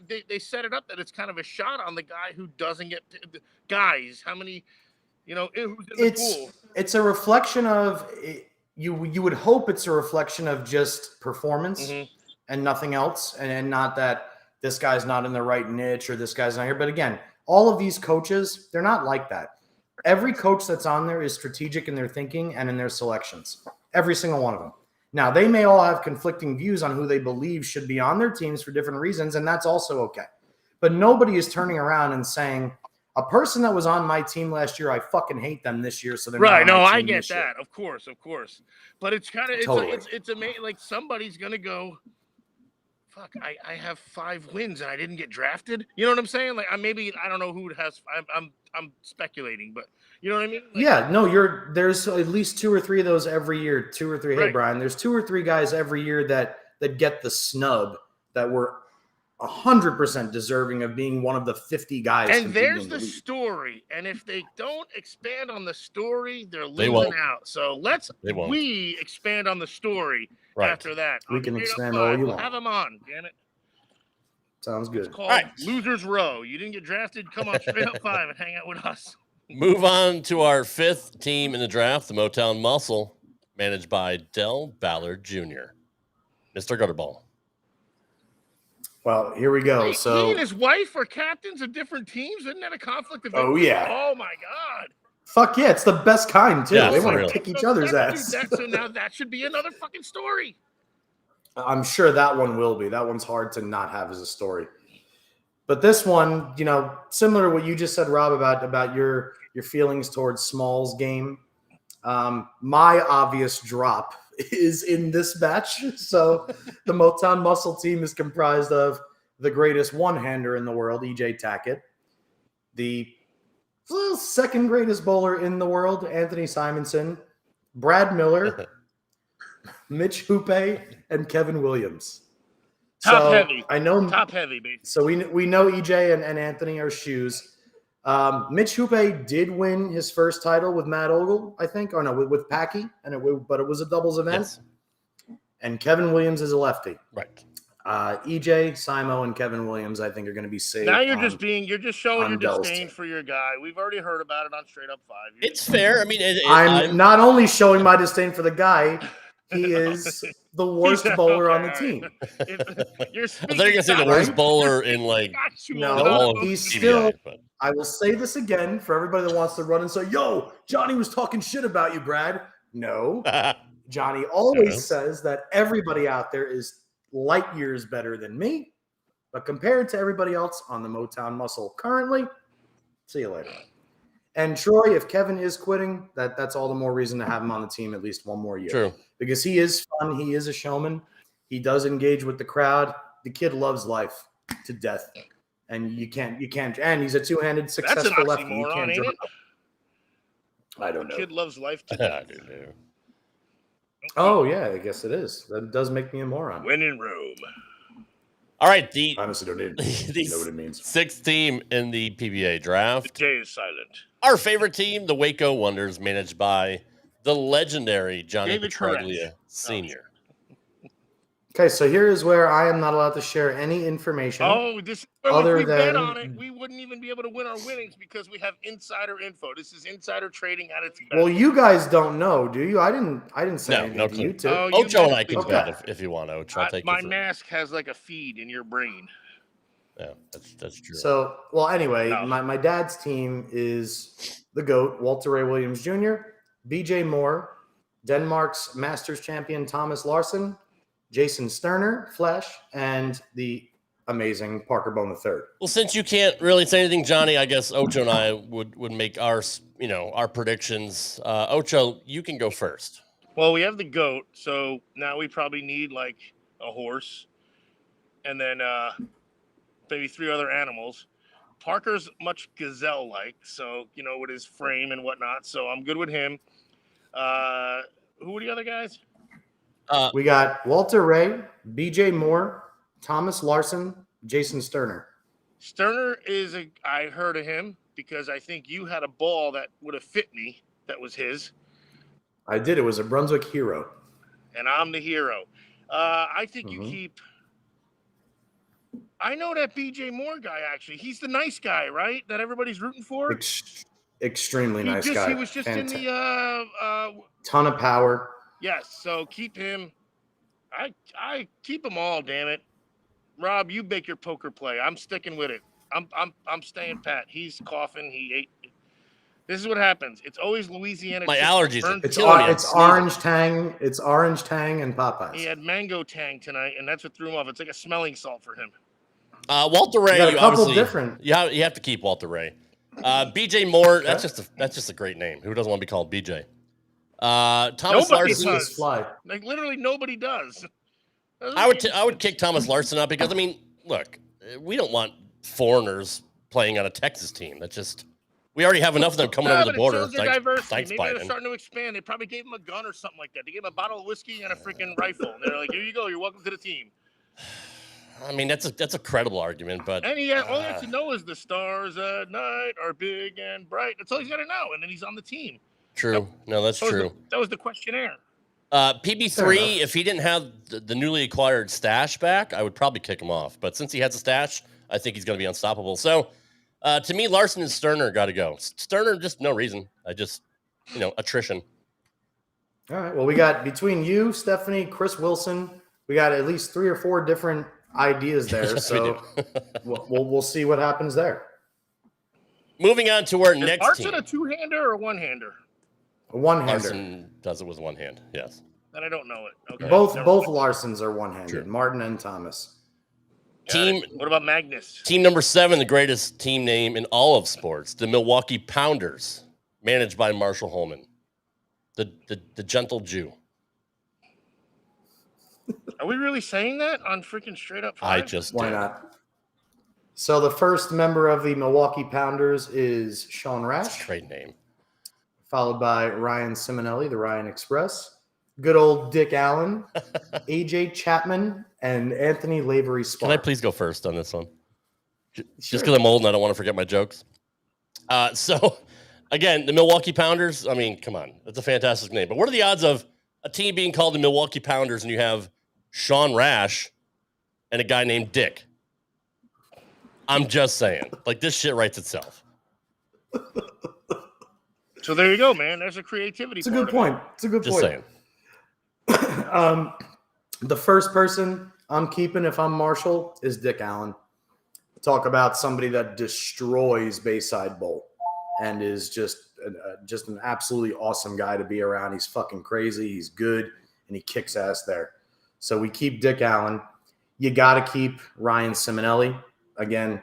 they set it up that it's kind of a shot on the guy who doesn't get guys. How many? Who's in the pool? It's a reflection of you would hope it's a reflection of just performance and nothing else, and not that this guy's not in the right niche or this guy's not here. But again, all of these coaches, they're not like that. Every coach that's on there is strategic in their thinking and in their selections. Every single one of them. Now, they may all have conflicting views on who they believe should be on their teams for different reasons, and that's also okay. But nobody is turning around and saying, a person that was on my team last year, I fucking hate them this year. So they're right. Not on No, my I team get this that. Year. Of course. But it's kind of it's amazing. Like somebody's gonna go, fuck. I have 5 wins and I didn't get drafted. You know what I'm saying? Like I don't know who has. I'm speculating, but you know what I mean? Like, yeah. No, there's at least 2 or 3 of those every year. 2 or 3. Hey, right. Brian, there's 2 or 3 guys every year that get the snub that were 100% deserving of being one of the 50 guys. And there's the story. And if they don't expand on the story, they're losing out. So we expand on the story after that. We can expand all you want. want. Have them on, damn it. Sounds good. It's called Losers Row. You didn't get drafted? Come on, Straight Up 5 and hang out with us. Move on to our 5th team in the draft, the Motown Muscle, managed by Del Ballard Jr. Mr. Gutterball. Well, here we go. Wait, So he and his wife are captains of different teams. Isn't that a conflict of Oh, interest? yeah. Oh my god. fuck yeah, it's the best kind too. Yeah, they for want real. to kick each other's ass. So now that should be another fucking story. I'm sure that one will be. That one's hard to not have as a story. But this one, similar to what you just said, Rob, about your feelings towards Small's game. My obvious drop is in this batch. So the Motown Muscle team is comprised of the greatest one-hander in the world, E.J. Tackett, the second greatest bowler in the world, Anthony Simonson, Brad Miller, Mitch Hoope, and Kevin Williams. Top heavy. I know Top heavy, baby. So we know EJ and Anthony are shoes. Mitch Hoope did win his first title with Matt Ogle, I think, or no, with Packy, but it was a doubles event. Yes. And Kevin Williams is a lefty. Right. EJ, Simo, and Kevin Williams, I think, are going to be saved. Now you're just showing your Dell's disdain team. for your guy. We've already heard about it on Straight Up 5. It's fair. I mean, I'm not only showing my disdain for the guy, he is the worst bowler on the team. You're I thought you were going to say the worst bowler in like No, he's PBA, still. but- I will say this again for everybody that wants to run and say, "Yo, Johnny was talking shit about you, Brad." No, Johnny always says that everybody out there is light years better than me, but compared to everybody else on the Motown Muscle currently, see you later. And Troy, if Kevin is quitting, that's all the more reason to have him on the team at least one more year. True. Because he is fun. He is a showman. He does engage with the crowd. The kid loves life to death. And you can't, and he's a two-handed successful lefty. You can't ain't drop it? I don't know. Kid loves life to I death. do. Oh, yeah, I guess it is. That does make me a moron. When in Rome. All right, I honestly don't need the know what it means. 6th team in the PBA The draft. J is silent. Our favorite team, the Waco Wonders, managed by the legendary Johnny David Petraglia Perez. Sr. Okay, so here is where I am not allowed to share any information. Oh, this Other if we bet than- on it, we wouldn't even be able to win our winnings because we have insider info. This is insider trading at its best. Well, you guys don't know, do you? I didn't say No, anything no to clue. you two. Oh, you Ocho and I missed can it. bet if you want, Ocho. I'll take my you for it. mask has like a feed in your brain. Yeah, that's true. So, well, anyway, No. my dad's team is the GOAT, Walter Ray Williams Jr., BJ Moore, Denmark's Masters champion Thomas Larson, Jason Sterner, Flash, and the amazing Parker Bone III. Well, since you can't really say anything, Johnny, I guess Ocho and I would make our predictions. Ocho, you can go first. Well, we have the goat, so now we probably need like a horse, and then maybe 3 other animals. Parker's much gazelle-like, so with his frame and whatnot. So I'm good with him. Who are the other guys? We got Walter Ray, BJ Moore, Thomas Larson, Jason Sterner. Sterner I heard of him because I think you had a ball that would have fit me that was his, I did. It was a Brunswick hero. and I'm the hero. I think you keep. I know that BJ Moore guy, actually. He's the nice guy, right? That everybody's rooting for. Extremely nice guy. He was just in the. Ton of power. Yes, so keep him. I keep them all, damn it. Rob, you make your poker play. I'm sticking with it. I'm staying pat. He's coughing. He ate. This is what happens. It's always Louisiana. My chicken. allergies are Burnt- killing me. It's orange tang. It's orange tang and Popeyes. He had mango tang tonight, and that's what threw him off. It's like a smelling salt for him. Walter Ray, You got a couple obviously, different. You have to keep Walter Ray. BJ Moore, that's just a great name. Who doesn't want to be called BJ? Thomas Nobody Larson. does. Fly. Like literally nobody does. I would kick Thomas Larson out because look, we don't want foreigners playing on a Texas team. That's just we already have enough of them coming over the border. It shows their diversity. Thanks, Maybe they're Biden. starting to expand. They probably gave him a gun or something like that. They gave him a bottle of whiskey and a freaking rifle. And they're like, "Here you go. You're welcome to the team." I mean, that's a credible argument, but And all he has to know is the stars at night are big and bright. That's all he's got to know, and then he's on the team. true. No, that's true. That was the questionnaire. PB3, if he didn't have the newly acquired stash back, I would probably kick him off. But since he has a stash, I think he's going to be unstoppable. So To me, Larson and Sterner got to go. Sterner, just no reason. Attrition. All right. Well, we got between you, Stephanie, Chris Wilson, we got at least 3 or 4 different ideas there. Yes, so we'll see what happens there. Moving on to our Is next Larson team. a two-hander or a one-hander? A one-hander. Larson does it with one hand. Yes. Then I don't know it. Okay. Both Never mind. Larsons are one-handed. Sure. Martin and Thomas. Team. What about Magnus? Team number 7, the greatest team name in all of sports, the Milwaukee Pounders, managed by Marshall Holman, the gentle Jew. Are we really saying that on freaking Straight Up 5? I just Why did. not? So the first member of the Milwaukee Pounders is Sean It's Rash, a great name. followed by Ryan Simonelli, the Ryan Express, good old Dick Allen, AJ Chapman, and Anthony Lavery Sparr. Can I please go first on this one? Just Sure. because I'm old and I don't want to forget my jokes. So, again, the Milwaukee Pounders, I mean, come on. That's a fantastic name. But what are the odds of a team being called the Milwaukee Pounders and you have Sean Rash and a guy named Dick? I'm just saying. Like, this shit writes itself. So there you go, man. There's a creativity. It's a good point. It's a good Just point. saying. The first person I'm keeping if I'm Marshall is Dick Allen. Talk about somebody that destroys Bayside Bowl and is just an absolutely awesome guy to be around. He's fucking crazy. He's good, and he kicks ass there. So we keep Dick Allen. You got to keep Ryan Simonelli. Again,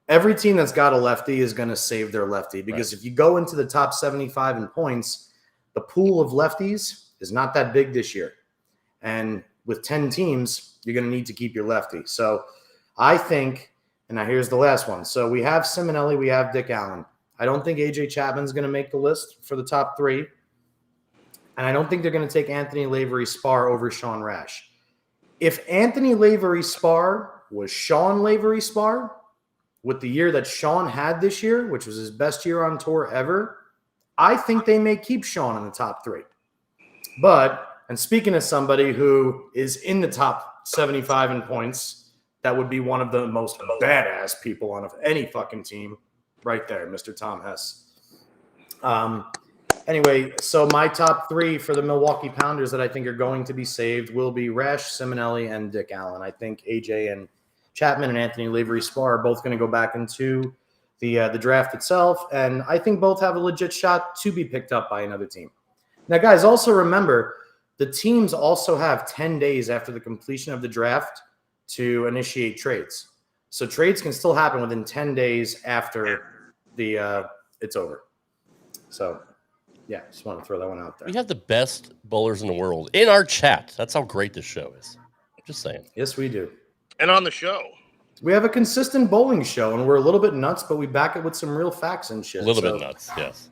every team that's got a lefty is going to save their lefty because if you go into the top 75 in points, the pool of lefties is not that big this year. And with 10 teams, you're going to need to keep your lefty. So I think, and now here's the last one. So we have Simonelli, we have Dick Allen. I don't think AJ Chapman's going to make the list for the top 3. And I don't think they're going to take Anthony Lavery Sparr over Sean Rash. If Anthony Lavery Sparr was Sean Lavery Sparr, with the year that Sean had this year, which was his best year on tour ever, I think they may keep Sean in the top 3. But, and speaking of somebody who is in the top 75 in points, that would be one of the most badass people on any fucking team right there, Mr. Tom Hess. Anyway, so my top 3 for the Milwaukee Pounders that I think are going to be saved will be Rash, Simonelli, and Dick Allen. I think AJ and Chapman and Anthony Lavery Sparr are both going to go back into the draft itself, and I think both have a legit shot to be picked up by another team. Now, guys, also remember, the teams also have 10 days after the completion of the draft to initiate trades. So trades can still happen within 10 days after it's over. So, yeah, just want to throw that one out there. We have the best bowlers in the world in our chat. That's how great this show is. Just saying. Yes, we do. And on the show. We have a consistent bowling show, and we're a little bit nuts, but we back it with some real facts and shit. A little bit nuts, yes.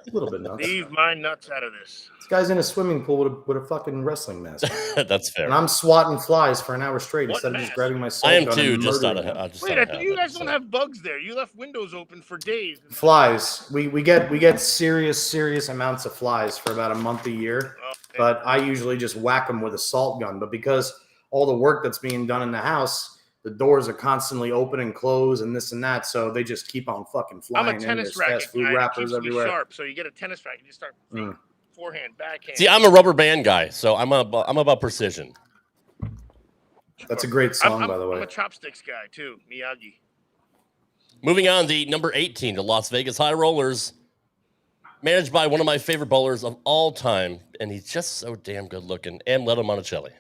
A little bit nuts. Leave my nuts out of this. This guy's in a swimming pool with a fucking wrestling mask. That's fair. And I'm swatting flies for an hour straight What instead of mask? just grabbing my salt I am gun too, and just out murdering of them. Wait, I thought you guys don't have bugs there. You left windows open for days. Flies. We get serious amounts of flies for about a month a year, but I usually just whack them with a salt gun. But because all the work that's being done in the house, the doors are constantly open and close and this and that, so they just keep on fucking flying. I'm a tennis racket fast food guy. It wrappers keeps me everywhere. sharp. So you get a tennis racket, you start forehand, backhand. See, I'm a rubber band guy, so I'm about precision. That's a great song, I'm by the way. I'm a chopsticks guy too, Miyagi. Moving on, the number 18, the Las Vegas High Rollers, managed by one of my favorite bowlers of all time, and he's just so damn good looking, Amleto Monticelli.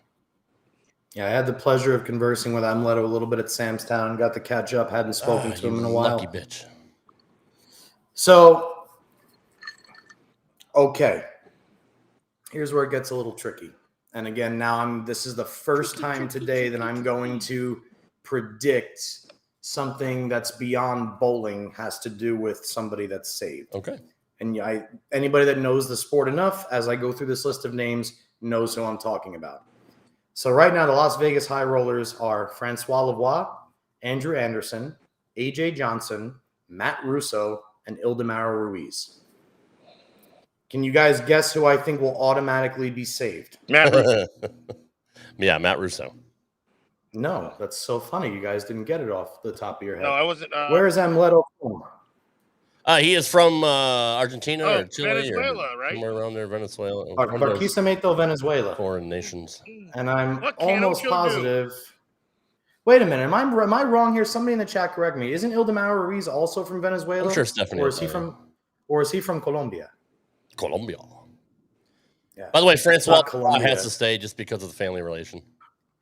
Yeah, I had the pleasure of conversing with Amleto a little bit at Sam's Town. Got to catch up. Hadn't spoken to him in a while. Lucky bitch. So, okay. Here's where it gets a little tricky. And again, now this is the first time today that I'm going to predict something that's beyond bowling, has to do with somebody that's saved. Okay. And anybody that knows the sport enough, as I go through this list of names, knows who I'm talking about. So right now, the Las Vegas High Rollers are Francois Lavoie, Andrew Anderson, AJ Johnson, Matt Russo, and Ildemaro Ruiz. Can you guys guess who I think will automatically be saved? Matt Russo. Yeah, Matt Russo. No, that's so funny. You guys didn't get it off the top of your head. No, I wasn't. Where is Amleto from? He is from Argentina or Chile Venezuela, or right? somewhere around there, Venezuela. Barquisimeto, Venezuela. Foreign nations. And I'm What can almost Ocho positive. Wait a minute. Am I wrong here? Somebody in the chat correct me. Isn't Ildemaro Ruiz also from Venezuela? I'm sure Stephanie. Or is he from Colombia? Colombia. Yeah. By the way, Francois Colombia. has to stay just because of the family relation.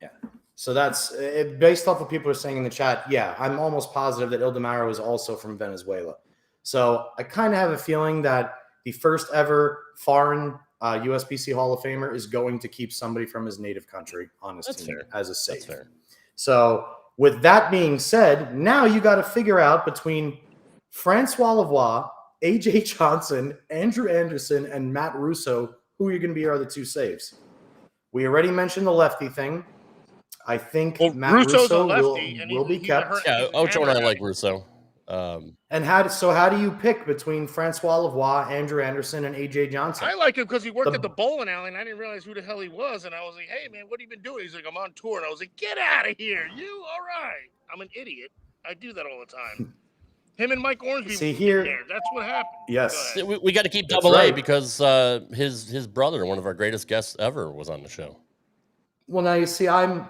Yeah. So that's it, based off what people are saying in the chat. Yeah, I'm almost positive that Ildemaro is also from Venezuela. So I kind of have a feeling that the first ever foreign USBC Hall of Famer is going to keep somebody from his native country on his team as a safe. That's fair. So with that being said, now you got to figure out between Francois Lavoie, AJ Johnson, Andrew Anderson, and Matt Russo, who are going to be our other two saves. We already mentioned the lefty thing. I think Matt Russo will be kept. Yeah, Ocho and I like Russo. And how do you pick between Francois Lavoie, Andrew Anderson, and AJ Johnson? I like him because he worked at the bowling alley, and I didn't realize who the hell he was. And I was like, "Hey, man, what have you been doing?" He's like, "I'm on tour." And I was like, "Get out of here, you! All right, I'm an idiot. I do that all the time." Him and Mike Ormsby. See here, that's what happened. Yes, we got to keep Double A because his brother, one of our greatest guests ever, was on the show. Well, now you see, I'm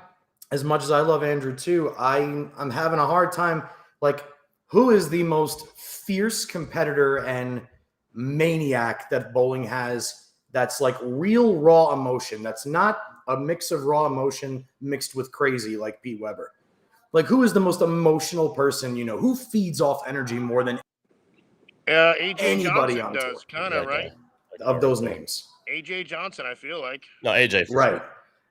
as much as I love Andrew too. I'm having a hard time. Like, who is the most fierce competitor and maniac that bowling has? That's like real raw emotion. That's not a mix of raw emotion mixed with crazy like Pete Weber. Like, who is the most emotional person, who feeds off energy more than anybody on tour? Kind of, right? Of those names. AJ Johnson, I feel like. No, AJ. Right.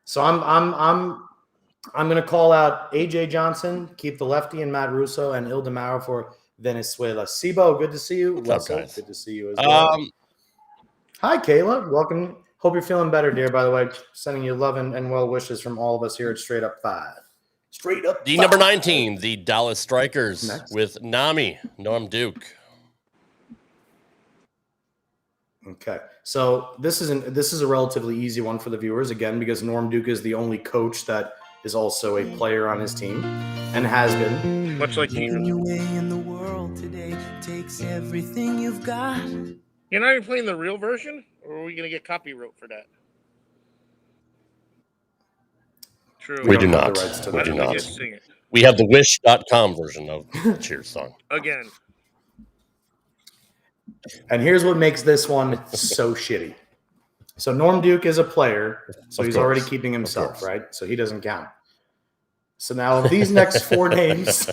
So I'm going to call out AJ Johnson, keep the lefty and Matt Russo, and Ildemaro for Venezuela. Sibo, good to see you. What's up, guys? Good to see you as well. Hi, Kayla. Welcome. Hope you're feeling better, dear, by the way. Sending you love and well wishes from all of us here at Straight Up 5. Straight Up The 5. number 19, the Dallas Strikers with Norm Duke. Okay. So this is a relatively easy one for the viewers, again, because Norm Duke is the only coach that is also a player on his team and has been. Much like you. In the world today takes everything you've got. You're not even playing the real version, or are we going to get copyright for that? True. We do not. We do not. We have the wish.com version of the Cheers song. Again. And here's what makes this one so shitty. So Norm Duke is a player, so he's already keeping himself, right? So he doesn't count. So now of these next four names,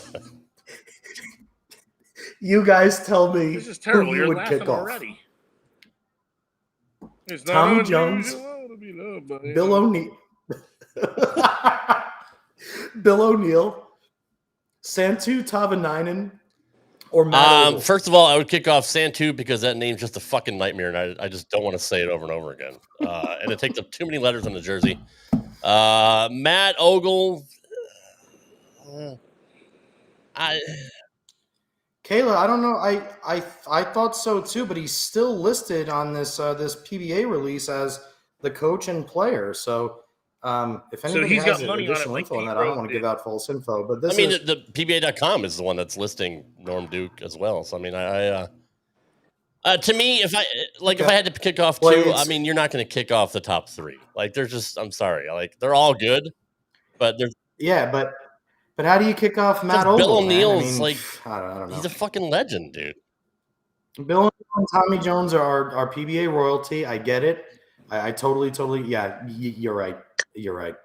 you guys tell me this is terrible. who you You're would laughing kick off. Already. Tommy Jones, Bill O'Neill, Bill O'Neill, Santu Tavanainen, or Matt Ogle. First of all, I would kick off Santu because that name's just a fucking nightmare, and I just don't want to say it over and over again. And it takes up too many letters on the jersey. Matt Ogle. Kayla, I don't know. I thought so too, but he's still listed on this this PBA release as the coach and player. So if anybody has additional info on that, I don't want to give out false info. But this the PBA.com is the one that's listing Norm Duke as well. So I mean, to me, if I had to kick off two, I mean, you're not going to kick off the top three. Like they're just, I'm sorry, like they're all good, but they're But how do you kick off Matt Ogle? Bill O'Neill's I don't know. He's a fucking legend, dude. Bill O'Neill and Tommy Jones are PBA royalty. I get it. I totally, yeah, you're right. You're right.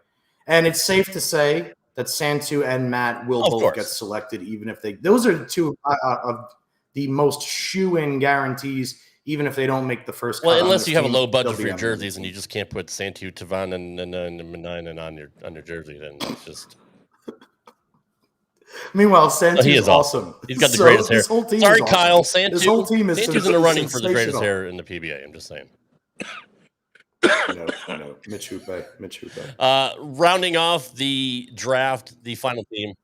And it's safe to say that Santu and Matt will both get selected, even if those are two of the most shoe-in guarantees, even if they don't make the first cut. Well, unless you have a low budget for your jerseys and you just can't put Santu, Tavan, and Menainen on your jersey, then it's just. Meanwhile, Santu is awesome. He's got the greatest hair. Sorry, Kyle. This whole team is Santu's in the running for the greatest hair in the PBA. I'm just saying. No. Mitch Hooper. Rounding off the draft, the final team.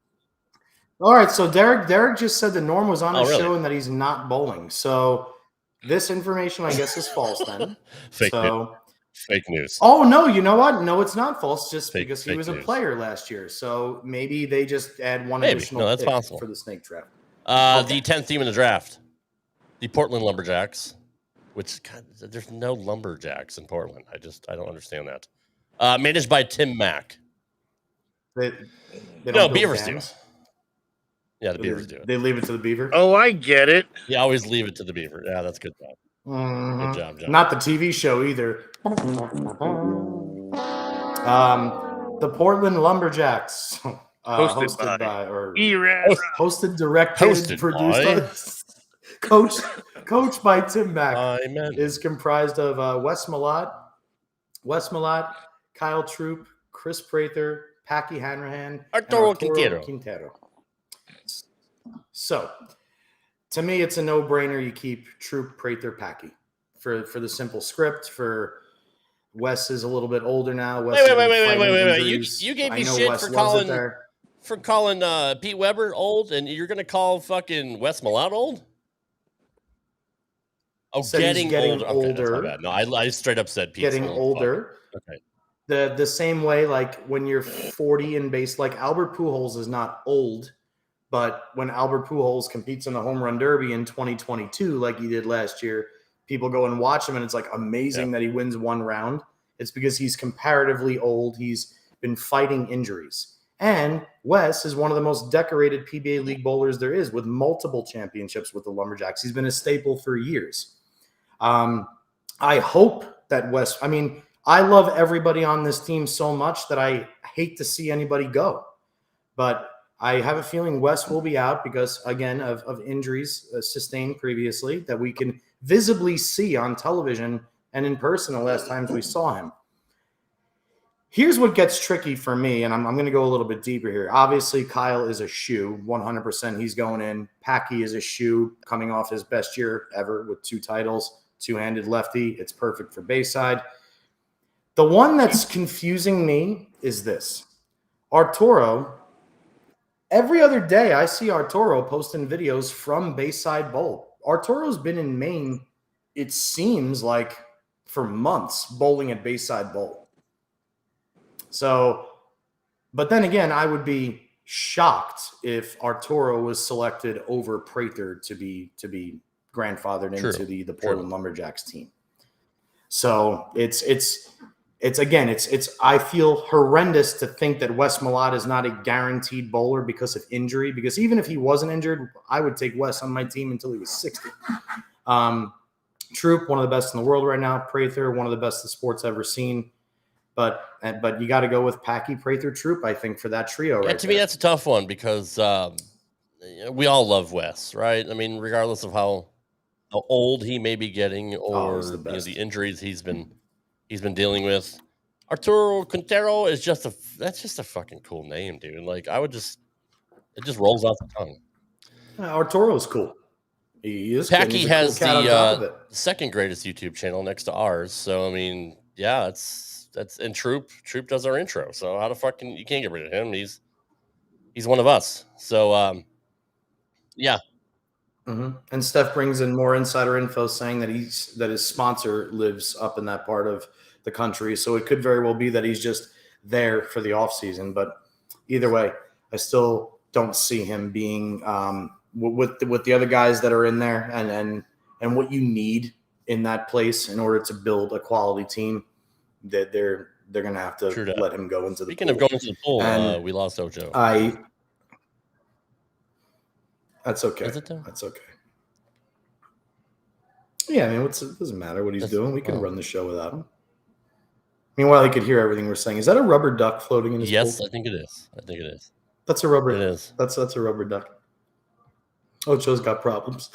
All right, so Derek just said that Norm was on the show and that he's not bowling. So this information, I guess, is false then. Fake news. Fake news. Oh, no, you know what? No, it's not false, just because he fake was news. a player last year. So maybe they just add one Maybe. additional No, that's pick possible. for the snake draft. The 10th team in the draft, the Portland Lumberjacks, which, God, there's no Lumberjacks in Portland. I don't understand that. Managed by Tim Mack. They don't No, build Beavers dams. do. Yeah, the Beavers do it. They leave it to the Beaver. Oh, I get it. You always leave it to the Beaver. Yeah, that's a good job. Mhm. Good job, John. Not the TV show either. The Portland Lumberjacks, hosted by or hosted, directed, Hosted produced, by- coached by Tim Mack, Amen. is comprised of Wes Malott, Kyle Troop, Chris Prather, Packy Hanrahan, Arturo and Quintero. So, to me, it's a no-brainer. You keep Troop, Prather, Packy for the simple script. For Wes is a little bit older now. Wes Wait. You gave me shit for calling Pete Weber old, and you're gonna call fucking Wes Malott old? Oh, getting older. Okay, that's my bad. No, I straight up said Pete's getting older. Fuck. Okay. The same way, like when you're 40 and base, like Albert Pujols is not old, but when Albert Pujols competes in the home run derby in 2022, like he did last year, people go and watch him, and it's like amazing that he wins one round. It's because he's comparatively old. He's been fighting injuries. And Wes is one of the most decorated PBA League bowlers there is, with multiple championships with the Lumberjacks. He's been a staple for years. I hope that Wes, I mean, I love everybody on this team so much that I hate to see anybody go. But I have a feeling Wes will be out because, again, of injuries sustained previously that we can visibly see on television and in person the last times we saw him. Here's what gets tricky for me, and I'm going to go a little bit deeper here. Obviously, Kyle is a shoe, 100%. He's going in. Packy is a shoe, coming off his best year ever with 2 titles, two-handed lefty. It's perfect for Bayside. The one that's confusing me is this. Arturo, every other day I see Arturo posting videos from Bayside Bowl. Arturo's been in Maine, it seems like, for months, bowling at Bayside Bowl. So, but then again, I would be shocked if Arturo was selected over Prather to be grandfathered into the Portland Lumberjacks team. So it's I feel horrendous to think that Wes Malott is not a guaranteed bowler because of injury. Because even if he wasn't injured, I would take Wes on my team until he was 60. Troop, one of the best in the world right now. Prather, one of the best the sport's ever seen. But you got to go with Packy, Prather, Troop, I think, for that trio. Yeah, to me, that's a tough one because we all love Wes, right? I mean, regardless of how old he may be getting or the injuries he's been dealing with. Arturo Quintero is just a fucking cool name, dude. Like it just rolls off the tongue. Arturo's cool. He is. Packy has the second greatest YouTube channel next to ours. So I mean, yeah, that's and Troop does our intro. So how the fuck you can't get rid of him? He's one of us. So yeah. Mm-hmm. And Steph brings in more insider info saying that his sponsor lives up in that part of the country. So it could very well be that he's just there for the off season. But either way, I still don't see him being with the other guys that are in there and what you need in that place in order to build a quality team. That they're going to have to let him go into the Speaking pool. of going into the pool, we lost Ocho. That's okay. Is it though? That's okay. Yeah, I mean, it doesn't matter what he's doing. We can run the show without him. Meanwhile, he could hear everything we're saying. Is that a rubber duck floating in his pool? I think it is. That's a rubber. It is. That's a rubber duck. Ocho's got problems.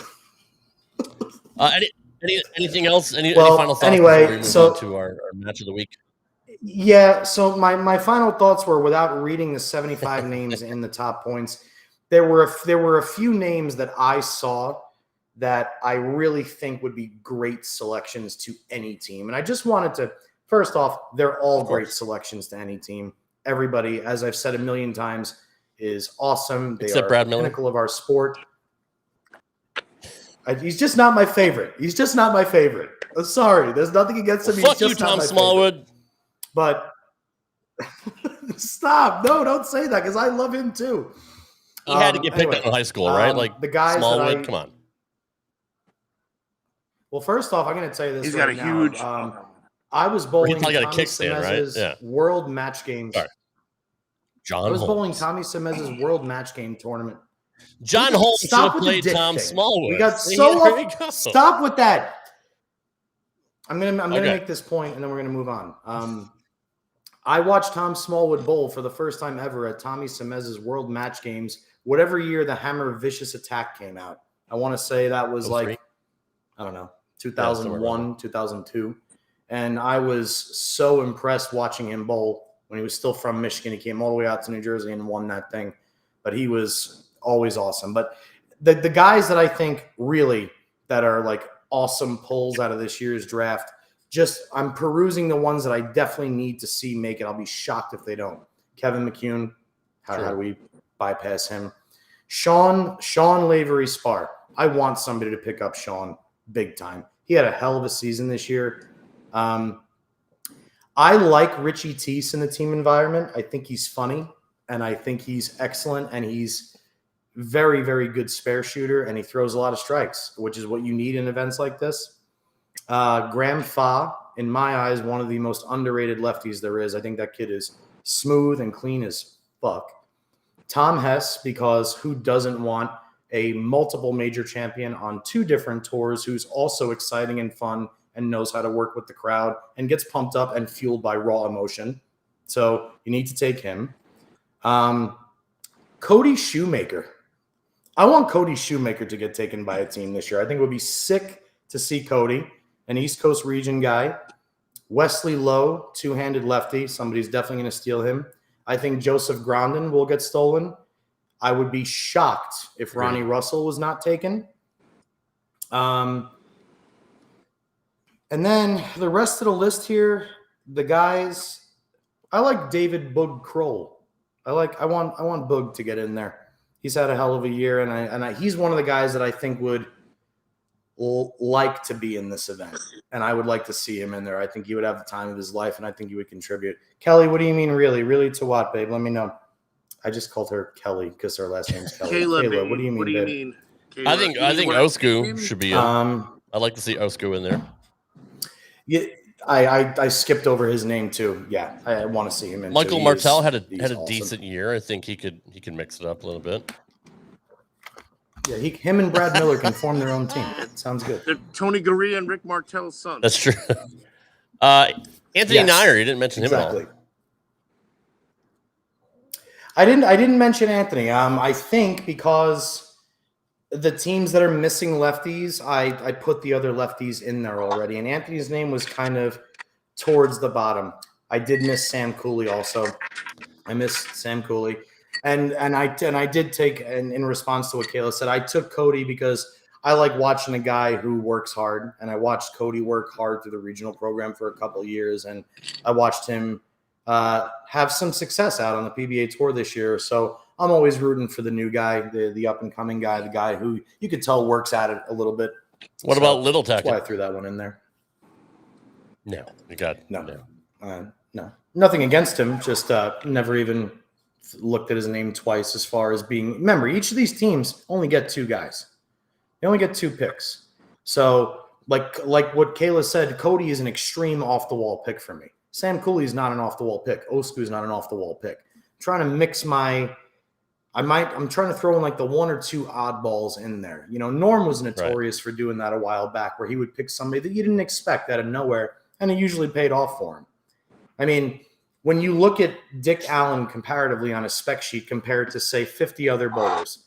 Anything else? Any final thoughts before we move on to our match of the week? Yeah. So my final thoughts were, without reading the 75 names in the top points, there were a few names that I saw that I really think would be great selections to any team. And I just wanted to, first off, they're all great selections to any team. Everybody, as I've said a million times, is awesome. They Except are Brad the Miller. pinnacle of our sport. He's just not my favorite. He's just not my favorite. I'm sorry. There's nothing against him. Well, He's fuck you, just not Tom my Smallwood. favorite. But stop. No, don't say that because I love him too. He had to get picked anyway, up in high school, right? Like the guys Smallwood, that come on. Well, first off, I'm going to tell you this. He's right got a now. huge. I was bowling probably got a Tommy kickstand, right? Semez's Yeah. World Match Games. Sorry. John I was bowling Holmes. Tommy Semez's World Match Game tournament. John Holmes should have with the played dick Tom thing. Smallwood. We got There so you go. Stop with that. I'm gonna Okay. make this point and then we're gonna move on. I watched Tom Smallwood bowl for the first time ever at Tommy Semez's World Match Games, whatever year the Hammer Vicious Attack came out. I want to say that was like, I don't know, 2001, 2002. And I was so impressed watching him bowl when he was still from Michigan. He came all the way out to New Jersey and won that thing. But he was always awesome. But the guys that I think really that are like awesome pulls out of this year's draft, I'm perusing the ones that I definitely need to see make it. I'll be shocked if they don't. Kevin McCune, how do we bypass him? Sean Lavery Spar. I want somebody to pick up Sean big time. He had a hell of a season this year. I like Richie Teese in the team environment. I think he's funny, and I think he's excellent, and he's very, very good spare shooter, and he throws a lot of strikes, which is what you need in events like this. Graham Fa, in my eyes, one of the most underrated lefties there is. I think that kid is smooth and clean as fuck. Tom Hess, because who doesn't want a multiple major champion on 2 different tours who's also exciting and fun and knows how to work with the crowd and gets pumped up and fueled by raw emotion. So you need to take him. Cody Shoemaker. I want Cody Shoemaker to get taken by a team this year. I think it would be sick to see Cody, an East Coast region guy. Wesley Lowe, 2-handed lefty. Somebody's definitely going to steal him. I think Joseph Grondin will get stolen. I would be shocked if Ronnie Russell was not taken. And then the rest of the list here, the guys, I like David Boog Kroll. I want Boog to get in there. He's had a hell of a year, and he's one of the guys that I think would like to be in this event, and I would like to see him in there. I think he would have the time of his life, and I think he would contribute. Kelly, what do you mean, really? Really to what, babe? Let me know. I just called her Kelly because her last name's Kelly. Kayla, what do you mean, babe? Kayla, I think Osku should be in. I'd like to see Osku in there. Yeah, I skipped over his name too. Yeah, I want to see him in. Michael Martell had a awesome. decent year. I think he could mix it up a little bit. Yeah, him and Brad Miller can form their own team. Sounds good. They're Tony Gurria and Rick Martell's son. That's true. Anthony Nair, you didn't mention him at all. I didn't mention Anthony. I think because the teams that are missing lefties, I put the other lefties in there already, and Anthony's name was kind of towards the bottom. I did miss Sam Cooley also. I missed Sam Cooley. And I did take, and in response to what Kayla said, I took Cody because I like watching a guy who works hard, and I watched Cody work hard through the regional program for a couple of years, and I watched him have some success out on the PBA tour this year. So I'm always rooting for the new guy, the up and coming guy, the guy who you could tell works at it a little bit. What about Little Tackett? That's why I threw that one in there. No, you got no, nothing against him. Just never even looked at his name twice as far as being. Remember, each of these teams only get 2 guys. They only get 2 picks. So like what Kayla said, Cody is an extreme off the wall pick for me. Sam Cooley is not an off the wall pick. Osku is not an off the wall pick. I'm trying to mix I'm trying to throw in like the 1 or 2 oddballs in there. You know, Norm was notorious for doing that a while back, where he would pick somebody that you didn't expect out of nowhere, and it usually paid off for him. I mean, when you look at Dick Allen comparatively on a spec sheet compared to, say, 50 other bowlers,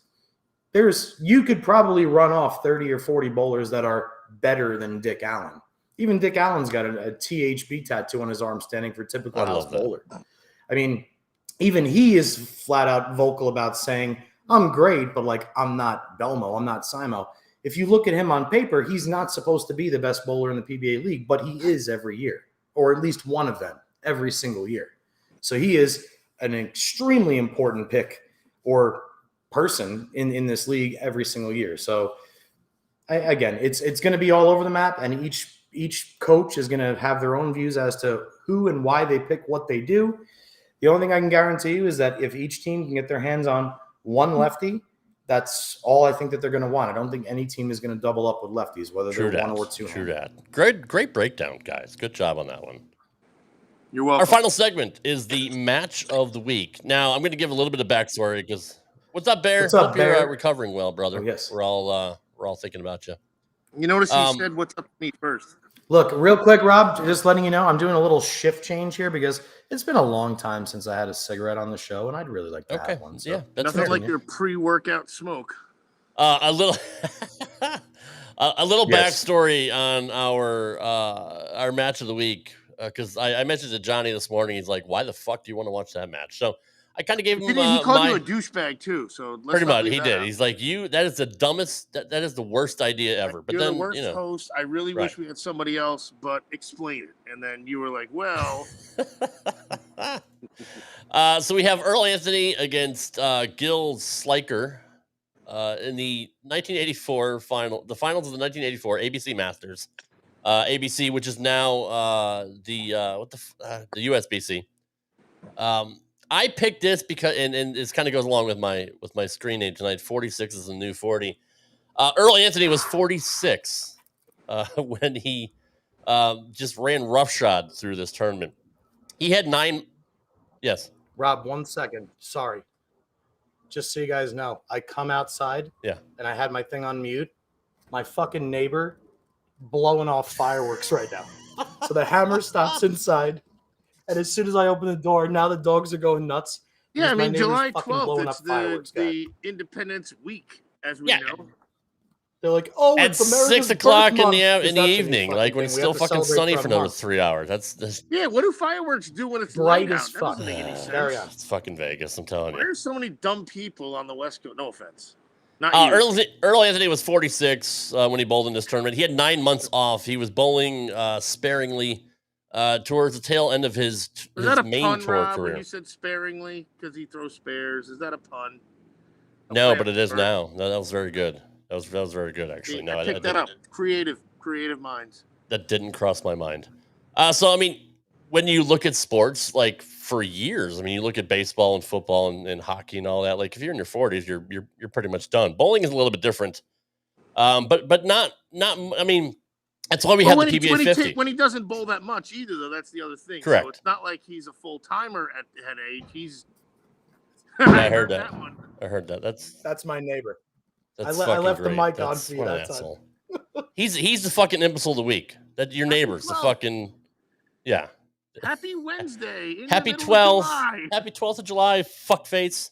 you could probably run off 30 or 40 bowlers that are better than Dick Allen. Even Dick Allen's got a THB tattoo on his arm standing for typical house bowler. I mean, even he is flat out vocal about saying, I'm great, but like, I'm not Belmo, I'm not Simo. If you look at him on paper, he's not supposed to be the best bowler in the PBA League, but he is every year, or at least one of them every single year. So he is an extremely important pick or person in this league every single year. So again, it's going to be all over the map, and each coach is going to have their own views as to who and why they pick what they do. The only thing I can guarantee you is that if each team can get their hands on one lefty, that's all I think that they're going to want. I don't think any team is going to double up with lefties, whether they're one or two. True that. Great breakdown, guys. Good job on that one. You're welcome. Our final segment is the match of the week. Now, I'm going to give a little bit of backstory because what's up, Bear? What's up, Hope Bear? you're recovering well, brother. Oh, yes. We're all thinking about you. You notice he said, "What's up to me first?" Look, real quick, Rob, just letting you know, I'm doing a little shift change here because it's been a long time since I had a cigarette on the show, and I'd really like to have one. So. Yeah, that's Nothing fair. like your pre-workout smoke. A little Yes. backstory on our match of the week because I mentioned to Johnny this morning. He's like, "Why the fuck do you want to watch that match?" So I kind of gave him He called my you a douchebag too. So let's pretty not much leave he that did. out. He's like, that is the dumbest. That is the worst idea ever. But You're then the worst host. I really Right. wish we had somebody else, but explain it. And then you were like, "Well, So we have Earl Anthony against Gil Sliker in the 1984 final, the finals of the 1984 ABC Masters, ABC, which is now the USBC. I picked this because, and this kind of goes along with my screen name tonight. 46 is the new 40. Earl Anthony was 46 when he just ran roughshod through this tournament. He had 9. Yes. Rob, 1 second. Sorry. Just so you guys know, I come outside and I had my thing on mute. My fucking neighbor blowing off fireworks right now. So the hammer stops inside. And as soon as I open the door, now the dogs are going nuts. yeah, I My mean, neighbor's July fucking 12th, blowing it's up fireworks, guy. the Independence Week, as we Yeah. know." They're like, oh, At it's America's 6 o'clock birth in month. the 'Cause that's a new evening, like fucking when it's thing. We still have to fucking celebrate sunny for for a another month. 3 hours. That's Yeah, what do fireworks do when it's Bright light as out? That fuck. doesn't make any sense. Very on. it's fucking Vegas. I'm telling Why you. are so many dumb people on the West Coast? No offense. Not you. Earl Anthony was 46 when he bowled in this tournament. He had 9 months off. He was bowling sparingly towards the tail end of his Was that a main pun, tour Rob, career. when you said sparingly because he throws spares? Is that a pun? A No, play but on it is words? now. No, that was very good. That was very good, actually. See, No, I picked that up. Creative minds. That didn't cross my mind. So, I mean, when you look at sports, like for years, I mean, you look at baseball and football and hockey and all that. Like, if you're in your 40s, you're pretty much done. Bowling is a little bit different, but not. I mean, that's why we have the PBA 50. When he doesn't bowl that much either, though, that's the other thing. Correct. So it's not like he's a full timer at age. He's. I heard that. one. I heard that. That's my neighbor. That's I left the great. mic on That's for you what an that time. asshole. He's the fucking imbecile of the week. That your neighbor's the 12th. fucking Happy Wednesday. in the Happy middle of 12th. July. Happy 12th of July, fuckface.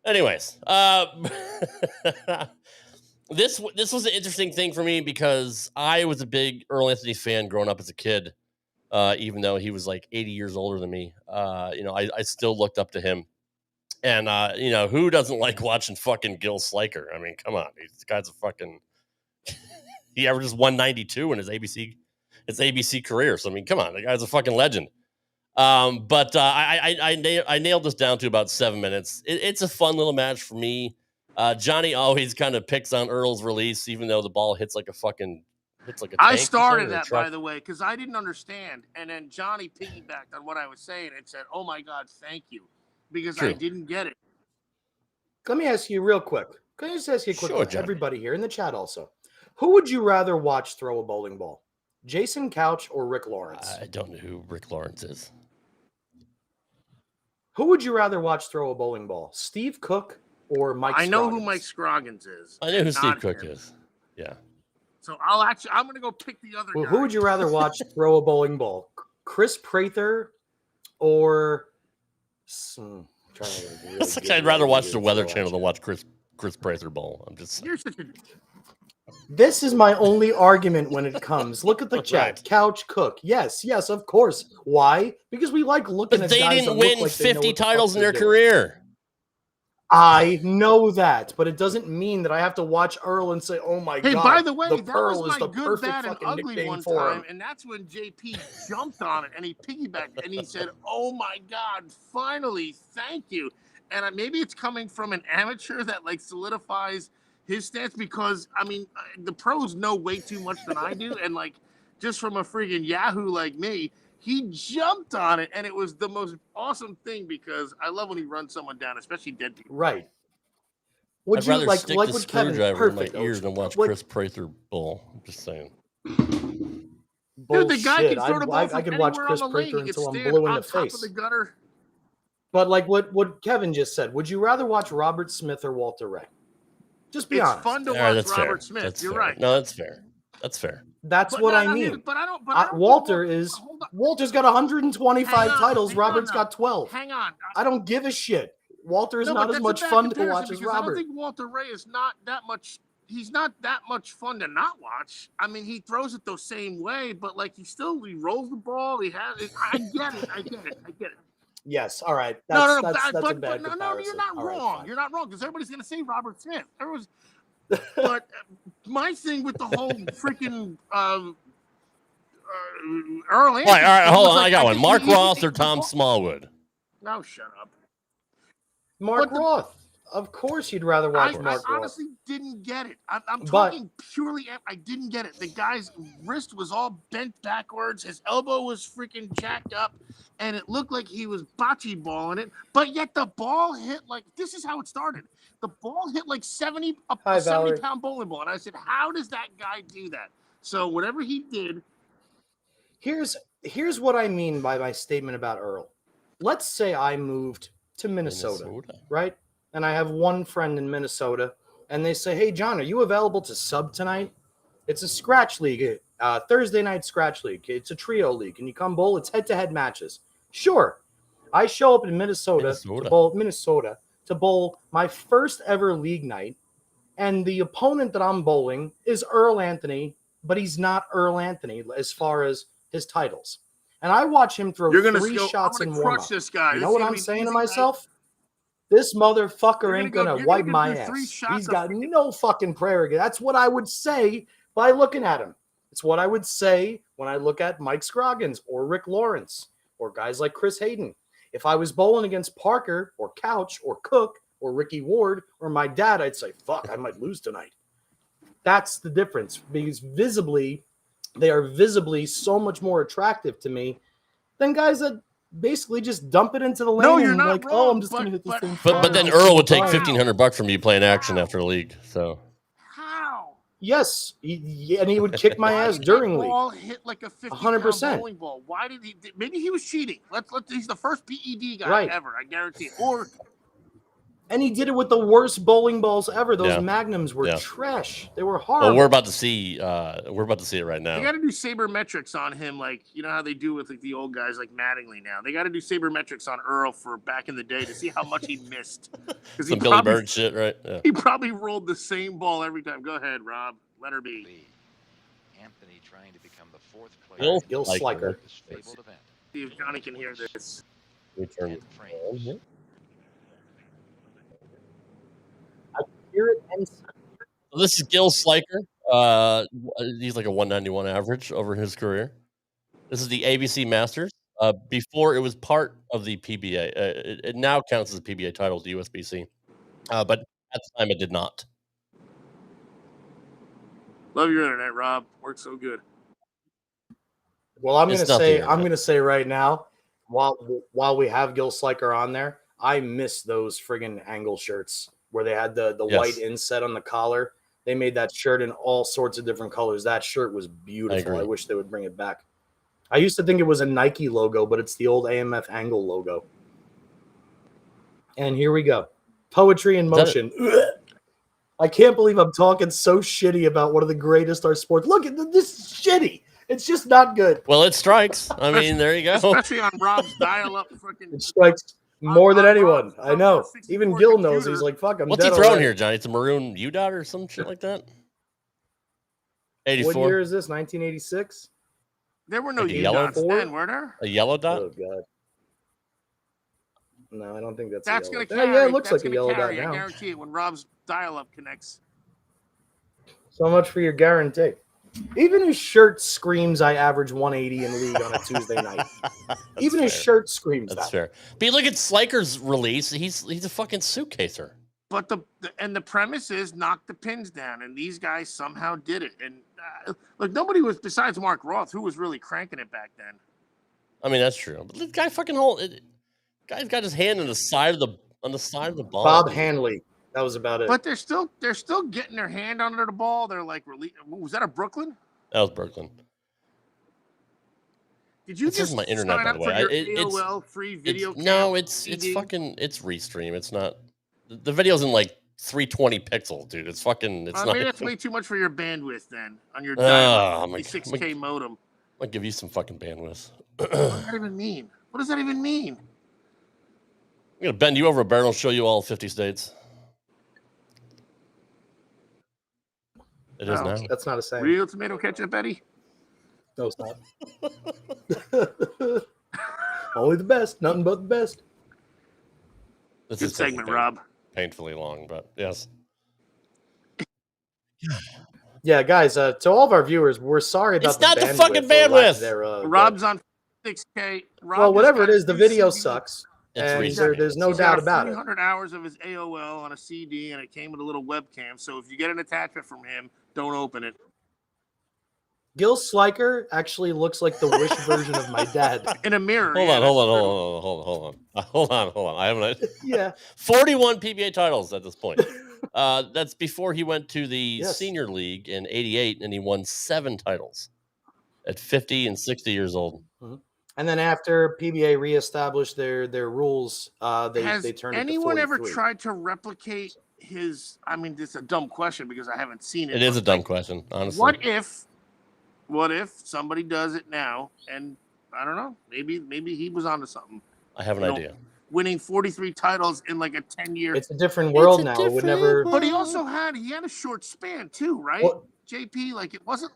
Anyways, this was an interesting thing for me because I was a big Earl Anthony fan growing up as a kid. Even though he was like 80 years older than me, I still looked up to him. And who doesn't like watching fucking Gil Sliker? I mean, come on, this guy's a fucking. He averages 192 in his ABC career. So I mean, come on, the guy's a fucking legend. But I nailed this down to about 7 minutes. It's a fun little match for me. Johnny always kind of picks on Earl's release, even though the ball hits like a tank. I started that, by the way, because I didn't understand. And then Johnny piggybacked on what I was saying and said, "Oh, my God, thank you," because I didn't get it. Let me ask you real quick. Can I just ask you a quick Sure, one? Johnny. Everybody here in the chat also. Who would you rather watch throw a bowling ball? Jason Couch or Rick Lawrence? I don't know who Rick Lawrence is. Who would you rather watch throw a bowling ball? Steve Cook or Mike I know who Scroggins? Mike Scroggins is. I know who and Steve not Cook him. is. Yeah. So I'm going to go pick the other Well, guy. who would you rather watch throw a bowling ball? Chris Prather or... It's like I'd rather watch the Weather Channel than watch Chris Prather bowl. I'm just saying. You're such a... This is my only argument when it comes. Look at the chat. Right. Couch Cook. Yes, of course. Why? Because we like looking But at they guys didn't that look win like they know 50 what the fuck titles in they're their doing. career. I know that, but it doesn't mean that I have to watch Earl and say, "Oh my Hey, god!" by the way, the that Pearl was is my the good, perfect bad, and fucking ugly nickname one for time, him. and that's when JP jumped on it and he piggybacked and he said, "Oh my God, finally, thank you." And maybe it's coming from an amateur that like solidifies his stats because I mean the pros know way too much than I do, and like just from a friggin' Yahoo like me, he jumped on it, and it was the most awesome thing because I love when he runs someone down, especially dead people. Right. Would I'd you rather stick the with Kevin? screwdriver in my Perfect. ear than watch Like, Chris Prather bowl. I'm just saying. Dude, the guy can throw the ball I could watch anywhere Chris on the lane. Prather He could until I'm stand blue in on the top face. of the gutter. But like what Kevin just said, would you rather watch Robert Smith or Walter Ray? Just be honest. It's fun to All right, watch that's Robert fair. Smith. That's You're fair. right. No, that's fair. That's fair. That's But what no, I no, mean. But I don't. Walter think is hold on. Walter's got 125 titles. Hang on Robert's now. got 12. Hang on. I don't give a shit. Walter is No, not but as that's much a bad fun to comparison watch as because I don't Robert. think Walter Ray is not that much. He's not that much fun to not watch. I mean, he throws it the same way, but like he rolls the ball. He has it. I get it. Yes, all right. No, That's a bad but comparison. no, you're not All right, wrong. fine. You're not wrong because everybody's gonna say Robert Smith. But my thing with the whole freaking Earl Anthony. All right, hold on. was I got one. just Mark the easy Ross thing or to Tom do. Smallwood? No, shut up. Mark Roth. Of course you'd rather watch I Mark Roth. honestly didn't get it. I'm But- talking purely. I didn't get it. The guy's wrist was all bent backwards. His elbow was freaking jacked up, and it looked like he was bocce balling it. But yet the ball hit like this is how it started. The ball hit like 70 a Hi, Valerie. 70-pound bowling ball, and I said, "How does that guy do that?" So whatever he did, Here's what I mean by my statement about Earl. Let's say I moved to Minnesota, right? And I have one friend in Minnesota, and they say, "Hey, John, are you available to sub tonight? It's a scratch league, Thursday night scratch league. It's a trio league. Can you come bowl? It's head-to-head matches." Sure. I show up in Minnesota to bowl my first ever league night, and the opponent that I'm bowling is Earl Anthony, but he's not Earl Anthony as far as his titles. And I watch him throw you're gonna 3 shots in crush warm-up. this guy. You This know is what gonna I'm be an saying to easy myself? This motherfucker You're ain't gonna gonna go- you're wipe gonna my do 3 ass. shots He's of got freaking- no fucking prayer. That's what I would say by looking at him. It's what I would say when I look at Mike Scroggins or Rick Lawrence or guys like Chris Hayden. If I was bowling against Parker or Couch or Cook or Ricky Ward or my dad, I'd say, fuck, I might lose tonight. That's the difference, because they are visibly so much more attractive to me than guys that basically just dump it into the lane No, you're and not like, wrong, oh, I'm just but- going to hit this but thing. But then far. Earl would take Fine. $1,500 from you playing action after the league. So How? Yes, and he would kick my Why ass did during that league. ball hit like a 100%. bowling ball? Why did he? Maybe he was cheating. He's the first PED guy Right. ever. I guarantee it. Or And he did it with the worst bowling balls ever. Those Yeah. Magnums were Yeah. trash. They were horrible. well, we're about to see it right they now. got to do sabermetrics on him, like you know how they do with like the old guys like Mattingly now. They got to do sabermetrics on Earl for back in the day to see how much he missed. Because Some Billy Bird shit, right? Yeah. He probably rolled the same ball every time. Go ahead, Rob. Let her be. Anthony trying to become the 4th player Gil in Sliker. this fabled event. See if Johnny can hear this. Return. In frames. Hear it and So this is Gil Sliker. He's like a 191 average over his career. This is the ABC Masters. Before it was part of the PBA. It now counts as a PBA title, the USBC. But at the time, it did not. Love your internet, Rob. Works so good. Well, I'm It's gonna not the say internet. right now, while we have Gil Sliker on there, I miss those friggin' angle shirts where they had the Yes. white inset on the collar. They made that shirt in all sorts of different colors. That shirt was beautiful. agree. I wish they would bring it back. I used to think it was a Nike logo, but it's the old AMF angle logo. And here we go. Poetry in that motion. I can't believe I'm talking so shitty about one of the greatest our sports. Look at this is shitty. It's just not good. Well, it strikes. I mean, there you go. Especially on Rob's dial-up freaking. It strikes more than on anyone. Rob's- I on know. Rob's 64 Even Gil knows. computer. He's like, fuck, I'm What's he dead throwing already. here, Johnny? It's a maroon UDOT or some shit like that? What 84. year is this? 1986? There were no Like a yellow U-dots then, were there? A yellow dot? Oh, God. No, I don't think that's That's a going yellow. to carry. Yeah, it looks That's like a gonna yellow carry, dot I now. guarantee it when Rob's dial-up connects. So much for your guarantee. Even his shirt screams I average 180 in league on a Tuesday night. Even his fair. shirt screams That's that. fair. But you look at Sliker's release. He's a fucking suitcaser. But the premise is knock the pins down, and these guys somehow did it. And look, nobody was besides Mark Roth who was really cranking it back then. I mean, that's true. But this guy fucking guy's got his hand on the side of the ball. Bob dude. Hanley. That was about it. But they're still getting their hand under the ball. They're like, was that a Brooklyn? That was Brooklyn. Did you just my internet, sign by up the way? for your AOL free video? It's CD? fucking Restream. It's not. The video's in like 320 pixels, dude. It's fucking. It's not. Maybe that's way too much for your bandwidth then on your Oh, 6K modem. I'll give you some fucking bandwidth. What does that even mean? What does that even mean? I'm gonna bend you over a barrel and show you all 50 states. It is now. That's not a saying. Real tomato ketchup, Betty? No, it's not. Only the best. Nothing but the best. This Good is taking segment, Rob. Painfully long, but yes. Yeah, guys. To all of our viewers, we're sorry about It's not the fucking or lack bandwidth. thereof, Rob's on 6K. well, whatever it is, the video sucks. It's And Restream. there's no He's doubt got about it. 300 hours of his AOL on a CD, and it came with a little webcam. So if you get an attachment from him, don't open it. Gil Sliker actually looks like the Wish version of my dad. In a mirror. Hold yeah, on. that's true. I haven't. Yeah. 41 PBA titles at this point. That's before he went to the Yes. senior league in '88, and he won 7 titles at 50 and 60 years old. And then after PBA reestablished their rules, they Has turned it to anyone ever 43. tried to replicate his? I mean, this is a dumb question because I haven't seen it. It is but, a dumb like, question, honestly. What if somebody does it now? And I don't know. Maybe he was onto something. I have an idea. Winning 43 titles in like a 10-year. It's a different world now. It would never. But he had a short span too, right? Well- JP, like it wasn't.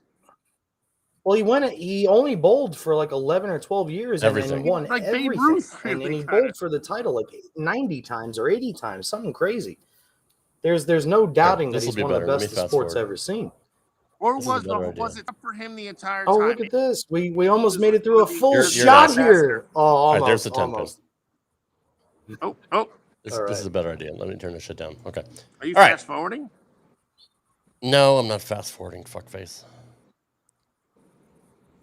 Well, he only bowled for like 11 or 12 years Everything. and won Like Babe everything. Ruth, and really, he kinda. bowled for the title like 90 times or 80 times, something crazy. There's no doubting that this'll he's be one of the better. Let best me the fast sport's forward. ever seen. Or This is a was better idea. it up for him the entire Oh, time? look at this. We almost made it through a full You're shot nice. here. Oh, All right, almost. there's the 10 almost. Oh, This All right. is a better idea. Let me turn this shit down. Okay. are you All right. fast forwarding? No, I'm not fast forwarding. Fuckface.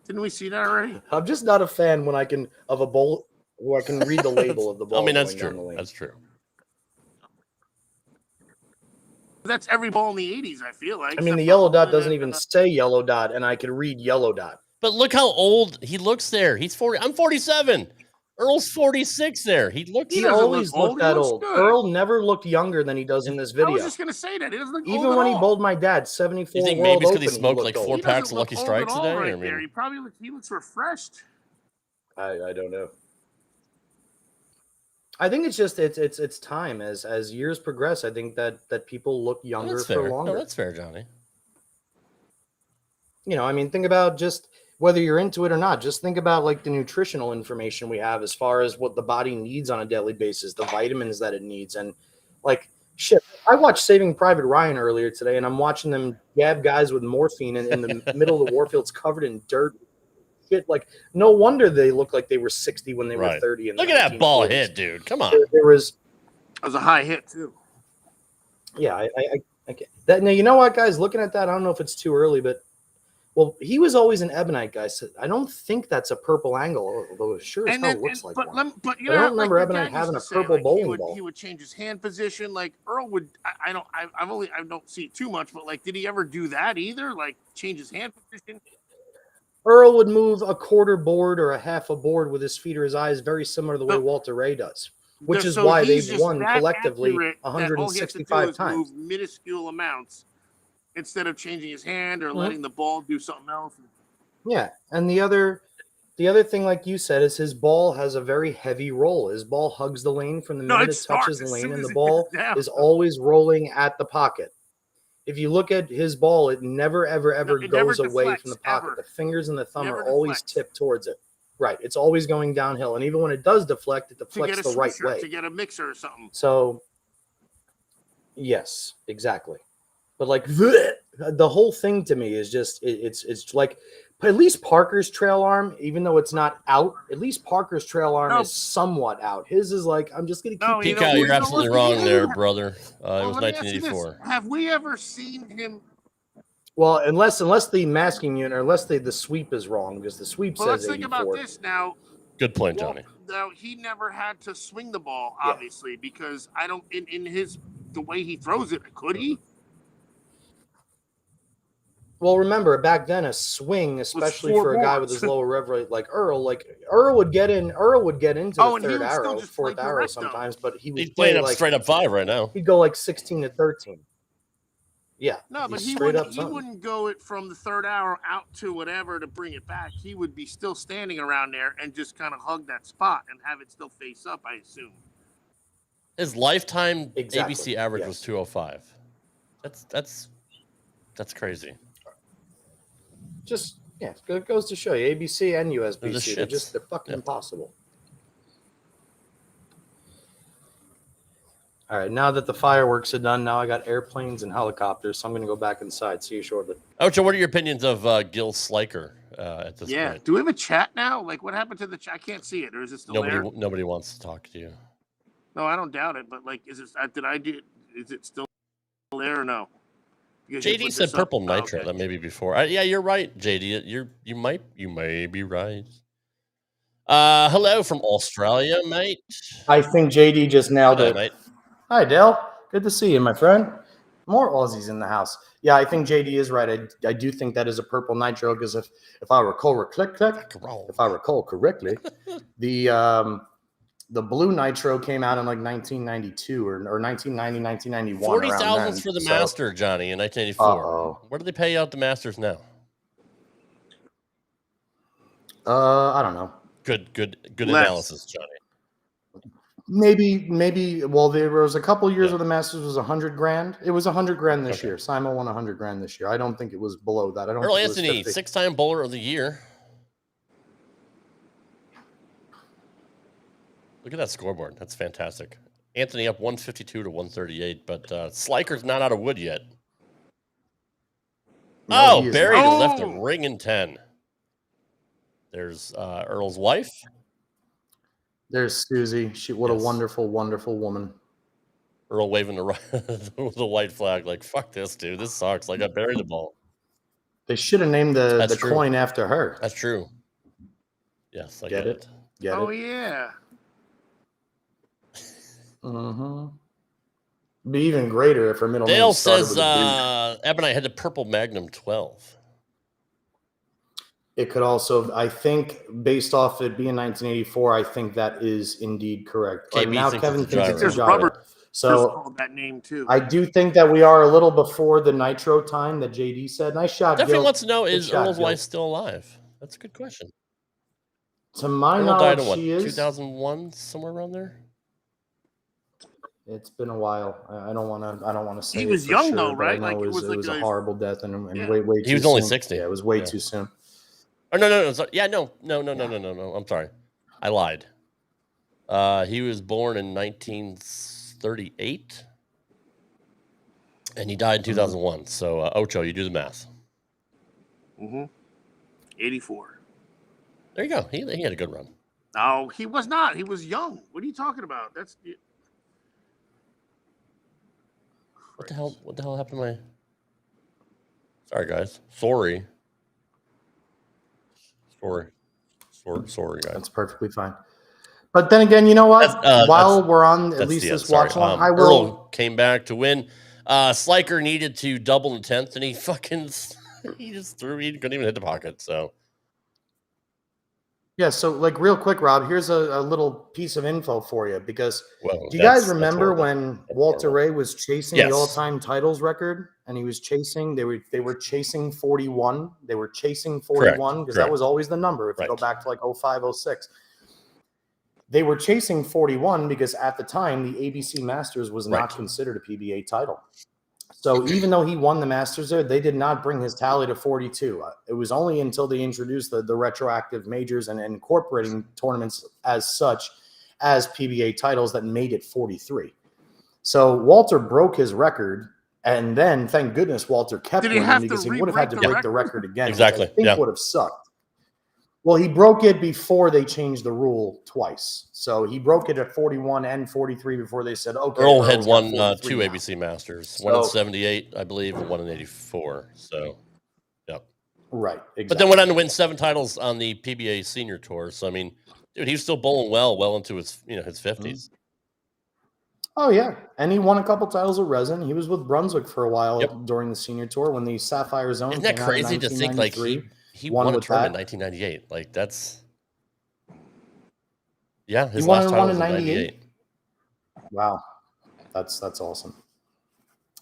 Didn't we see that already? I'm just not a fan when I can of a bowl where I can read the label of the ball. I mean, that's going down the true. lane. That's true. That's every ball in the 80s, I feel like. I mean, the except yellow for dot the- doesn't even say yellow dot, and I can read yellow dot. But look how old he looks there. He's 40. I'm 47. Earl's 46 there. He looks. He doesn't always look old. looked He that looks old. good. Earl never looked younger than he does in this I video. was just gonna say that. He doesn't look Even old when at he all. bowled my dad 74 You think World maybe it's because he Open, smoked looked like old. 4 He packs doesn't of Lucky look old at Strikes all today? right I mean, there. He looks refreshed. I don't know. I think it's just it's time as years progress. I think that people look younger that's for fair. longer. No, that's fair, Johnny. You know, I mean, think about just whether you're into it or not. Just think about like the nutritional information we have as far as what the body needs on a daily basis, the vitamins that it needs, and like shit. I watched Saving Private Ryan earlier today, and I'm watching them jab guys with morphine in the middle of the warfields covered in dirt. Shit, like no wonder they look like they were 60 when they were Right. 30. In Look the at that ball 1940s. hit, dude. Come on. There was, That was a high hit too. yeah, I get that. Now you know what, guys? Looking at that, I don't know if it's too early, but well, he was always an ebonite guy. So I don't think that's a purple angle, although it sure as hell looks like one. But you But I know, don't remember like Ebonite my dad having used a to say, purple like, bowling ball. He would change his hand position. Like Earl would. I don't see it too much, but like, did he ever do that either? Like change his hand position? Earl would move a quarter board or a half a board with his feet or his eyes, very similar to the way But- Walter Ray does, which is So why he's they've just won that collectively accurate that all he has to do 165 is times. Move minuscule amounts instead of changing his hand or Mhm. letting the ball do something else. Yeah, and the other thing, like you said, is his ball has a very heavy roll. His ball hugs the lane from the No, minute it it touches starts the as lane, soon and as the it ball hits down. is always rolling at the pocket. If you look at his ball, it never, ever, ever it never goes away deflects, from the pocket. ever. The fingers and the thumb Never are always deflects. tipped towards it. Right. It's always going downhill. And even when it does deflect, it To deflects get a the right swisher, way. to get a mixer or something. So, yes, exactly. But like the whole thing to me is just it's like At least Parker's trail arm, even though it's not out, at least Parker's trail arm No. is somewhat out. His is like, I'm just going to keep No, you know, Pico, you're you know, absolutely look, wrong you- there, brother. It Well, was let me ask you this. 1984. Have we ever seen him? Well, unless the masking unit, or unless the sweep is wrong, because the sweep Well, says let's think 84. about this now. Good point, Well, Johnny. now he never had to swing the ball, Yeah. obviously, because I don't in his the way he throws it. Could he? Well, remember back then a swing, especially four for a guy boards. with his lower rev rate like Earl would get into Oh, and the he third would still arrow, just play fourth arrow direct, though. sometimes, but he would He's playing play up like straight up 5 right now. he'd go like 16 to 13. Yeah, No, but he's he straight wouldn't. up He something. wouldn't go it from the third arrow out to whatever to bring it back. He would be still standing around there and just kind of hug that spot and have it still face up. I assume. His lifetime Exactly, ABC average yes. was 205. That's crazy. Just it goes to show you ABC and They're the USBC. shits. They're fucking Yeah. impossible. All right, now that the fireworks are done, now I got airplanes and helicopters, so I'm going to go back inside. See you shortly. Ocho, what are your opinions of Gil Sliker at this Yeah. point? Do we have a chat now? Like, what happened to the chat? I can't see it, or is it still there? Nobody wants to talk to you. No, I don't doubt it. But like, is it? Is it still there or no? Because you JD put said this up. purple Oh, nitro. okay. That may be before. Yeah, you're right, JD. You may be right. Hello from Australia, mate. I think JD just nailed Hello, it. mate. Hi, Dale. Good to see you, my friend. More Aussies in the house. Yeah, I think JD is right. I do think that is a purple nitro because if I recall correctly, the blue nitro came out in like 1992 or 1990, 1991. 40,000 for the Master, Johnny, in 1984. Uh-oh. What do they pay out the Masters now? I don't know. Good Less. analysis, Johnny. Maybe. Well, there was a couple years Yeah. where the Masters was $100,000. It was $100,000 this Okay. year. Simon won $100,000 this year. I don't think it was below that. I don't. Earl think it was Anthony, 50. 6-time bowler of the year. Look at that scoreboard. That's fantastic. Anthony up 152 to 138, but Sliker's not out of wood yet. No, he is buried not. and left a Oh! ring in 10. There's Earl's wife. There's Susie. What Yes. a wonderful, wonderful woman. Earl waving the white flag like, fuck this, dude. This sucks. Like, I buried the ball. They should have named the That's true. coin after her. That's true. Yes, I get it. Get Oh it? yeah. Mm-hmm. Be even greater if her middle Dale name started says with a Ebonite had the purple Magnum 12. B. It could also, I think, based off it being 1984, I think that is indeed correct. KB Right now, thinks Kevin it's a thinks it's a There's gyro. rubber. Just So called that name too. I do think that we are a little before the nitro time that JD said. Nice shot, Definitely Gil. wants to know, Good is shot, Earl's Gil. wife still alive? That's a good question. To my Earl died knowledge, in what, she is. 2001, somewhere around there? It's been a while. I don't want to say. He it was for young, sure, though, but I right? know Like, it was like a horrible death and Yeah. way too He was only soon. 60. Yeah, it was way Yeah. too soon. Oh, no. Sorry. Yeah, no. I'm sorry. I lied. He was born in 1938, and he died in 2001. So, Ocho, you do the math. 84. There you go. He had a good run. No, he was not. He was young. What are you talking about? That's What the hell happened to my... Sorry, guys. Sorry, guys. That's perfectly fine. But then again, you know what? While we're on at That's least the this end. Sorry. watch long, I will. Earl came back to win. Sliker needed to double in 10th, and he fucking... he just threw... He couldn't even hit the pocket, so... Yeah, so like real quick, Rob, here's a little piece of info for you because Well, do you guys that's remember horrible. when That's Walter horrible. Ray was chasing Yes. the all-time titles record and he was chasing they were chasing 41. They were chasing 41 because that correct. was always the number if you go Right. back to like 05, 06. They were chasing 41 because at the time the ABC Masters was not Right. considered a PBA title. So even though he won the Masters there, they did not bring his tally to 42. It was only until they introduced the retroactive majors and incorporating tournaments as such as PBA titles that made it 43. So Walter broke his record And then, thank goodness, Walter kept Did he winning have to because he would have had to re-break break the the record again, Exactly, which I think yeah. would have sucked. Well, he broke it before they changed the rule twice. So he broke it at 41 and 43 before they said, okay, Earl had Earl's got won 43 two now. ABC Masters, one in So- 78, I believe, and one in 84. So, yep. Right, exactly. But then went on to win 7 titles on the PBA Senior Tour. So I mean, dude, he was still bowling well into his his 50s. Oh, yeah. And he won a couple titles at Resin. He was with Brunswick for a while Yep. during the Senior Tour when the Sapphire Zone Isn't that came out in crazy to think like 1993. he won won a with tournament that. in 1998? Like that's his He won last in title one was in in 98? 98. Wow. That's awesome.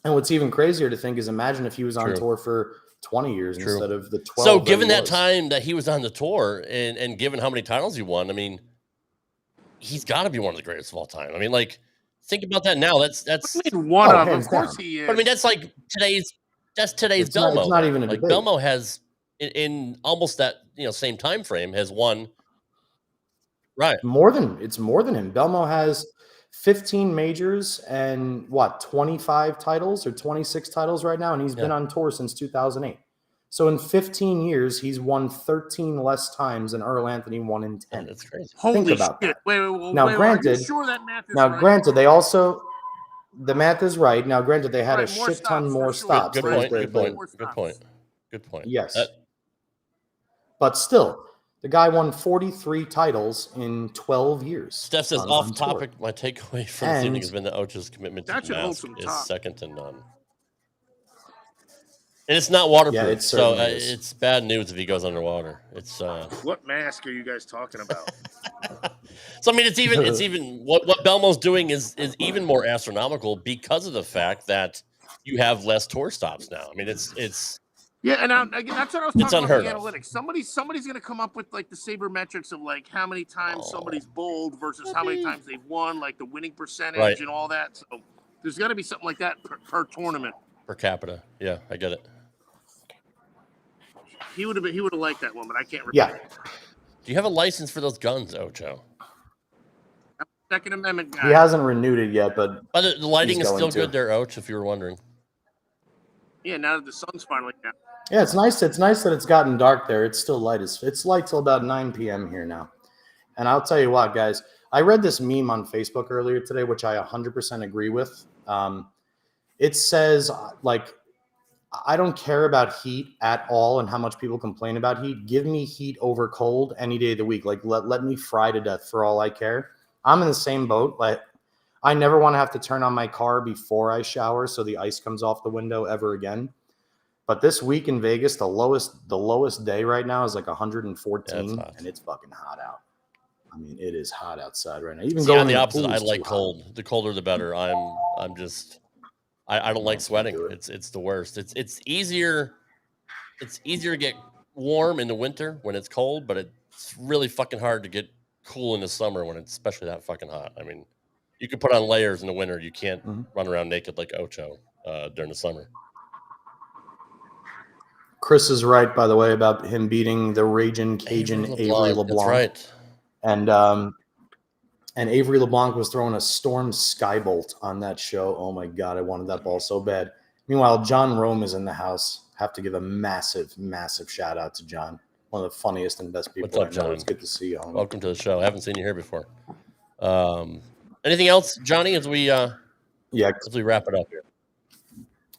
And what's even crazier to think is imagine if he was on True. tour for 20 years True. instead of the 12. So given he that was. time that he was on the tour and given how many titles he won, I mean, he's got to be one of the greatest of all time. I mean, like think about that now. That's I mean, one Oh, of hands course down. he is. but I mean, that's like today's It's not- Belmo. it's not though. even a like debate. Belmo has in almost that same time frame has won. Right. It's more than him. Belmo has 15 majors and 25 titles or 26 titles right now, and he's been on tour since 2008. So in 15 years, he's won 13 less times than Earl Anthony won in 10. That's crazy. Holy Think about shit. that. Wait, Now, are you granted- sure that math is Now, right? granted, they also the math is right. Now, granted, they had Right, a more shit ton stops, more for sure. stops. Good There's point. the- Good point. more Good stops. point. Good point. Yes. That- But still, the guy won 43 titles in 12 years. Steph says, on off tour. topic, my takeaway from this evening And- has been that Ocho's commitment to That the should hold mask some is top. second to none. And it's not waterproof, Yeah, it so certainly is. it's bad news if he goes underwater. It's What mask are you guys talking about? so I mean it's even what Belmo's doing is even more astronomical because of the fact that you have less tour stops now. I mean it's Yeah, and again, that's what I was It's talking about unheard the of. analytics. Somebody's going to come up with like the sabermetrics of like how many times Oh. somebody's bowled versus how many times they've won, like the winning percentage Right. and all that. So there's got to be something like that per tournament. per capita. Yeah, I get it. He would have liked that one, but I can't remember. Yeah. Do you have a license for those guns, Ocho? Second Amendment guy. He hasn't renewed it yet, but The lighting He's is still going to. good there, Och, if you were wondering. Yeah, now that the sun's finally down. yeah, it's nice. It's nice that it's gotten dark there. It's still light. It's light till about 9 p.m. here now. And I'll tell you what, guys, I read this meme on Facebook earlier today, which I 100% agree with. It says, like, I don't care about heat at all and how much people complain about heat. Give me heat over cold any day of the week. Like, let me fry to death for all I care. I'm in the same boat. Like, I never want to have to turn on my car before I shower so the ice comes off the window ever again. But this week in Vegas, the lowest day right now is like 114, Yeah, it's and it's fucking hot out. I mean, it is hot outside right now. Even See, going I'm the in opposite. pool I is like too hot. cold. The colder the better. I'm just I don't like sweating. do it. It's the worst. It's easier to get warm in the winter when it's cold, but it's really fucking hard to get cool in the summer when it's especially that fucking hot. I mean, you can put on layers in the winter. You can't run around naked like Ocho during the summer. Chris is right, by the way, about him beating the raging Cajun Avery LeBlanc. That's right. And Avery LeBlanc was throwing a storm skybolt on that show. Oh my God, I wanted that ball so bad. Meanwhile, John Rome is in the house. Have to give a massive, massive shout out to John. One of the funniest and best people. What's up, I know. John? It's good to see you, homie. Welcome to the show. I haven't seen you here before. Anything else, Johnny? As we Yeah. wrap it up here.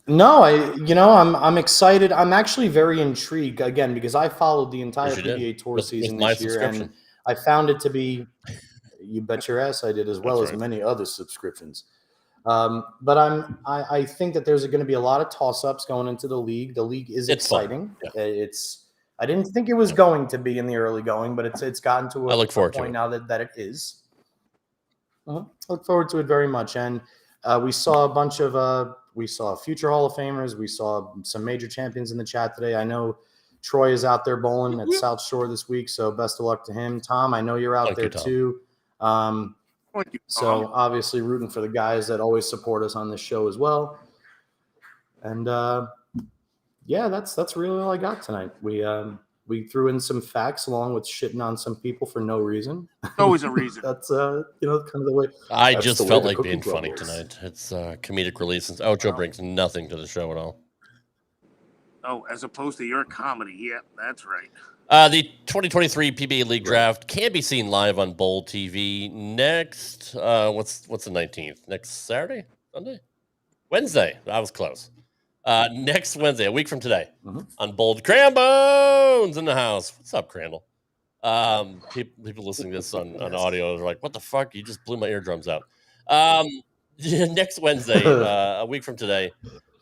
No, I'm excited. I'm actually very intrigued again because I followed the entire Yes, you did. PBA Tour With season my this year, and subscription. I found it to be. You bet your ass I did, as well That's as right. many other subscriptions. But I think that there's going to be a lot of toss-ups going into the league. The league is It's fun. exciting. Yeah. I didn't think it was going to be in the early going, but it's gotten to I look a forward to point it. now that it is. Look forward to it very much. And we saw future Hall of Famers. We saw some major champions in the chat today. I know Troy is out there bowling at South Shore this week, so best of luck to him. Tom, I know you're out Thank there you, Tom. too. Thank you, So Tom. obviously rooting for the guys that always support us on this show as well. And yeah, that's really all I got tonight. We we threw in some facts along with shitting on some people for no reason. Always a reason. That's kind of the way. I That's just the way felt the like Cookie being Club funny works. tonight. It's comedic relief since Ocho brings nothing to the show at all. Oh, as opposed to your comedy. Yeah, that's right. The 2023 PBA League Draft can be seen live on Bowl TV next. What's the 19th? Next Saturday? Sunday? Wednesday. I was close. Next Wednesday, a week from today, on Bold. Crambones in the house. What's up, Crandall? People listening to this on audio are like, "What the fuck? You just blew my eardrums out." Next Wednesday, a week from today,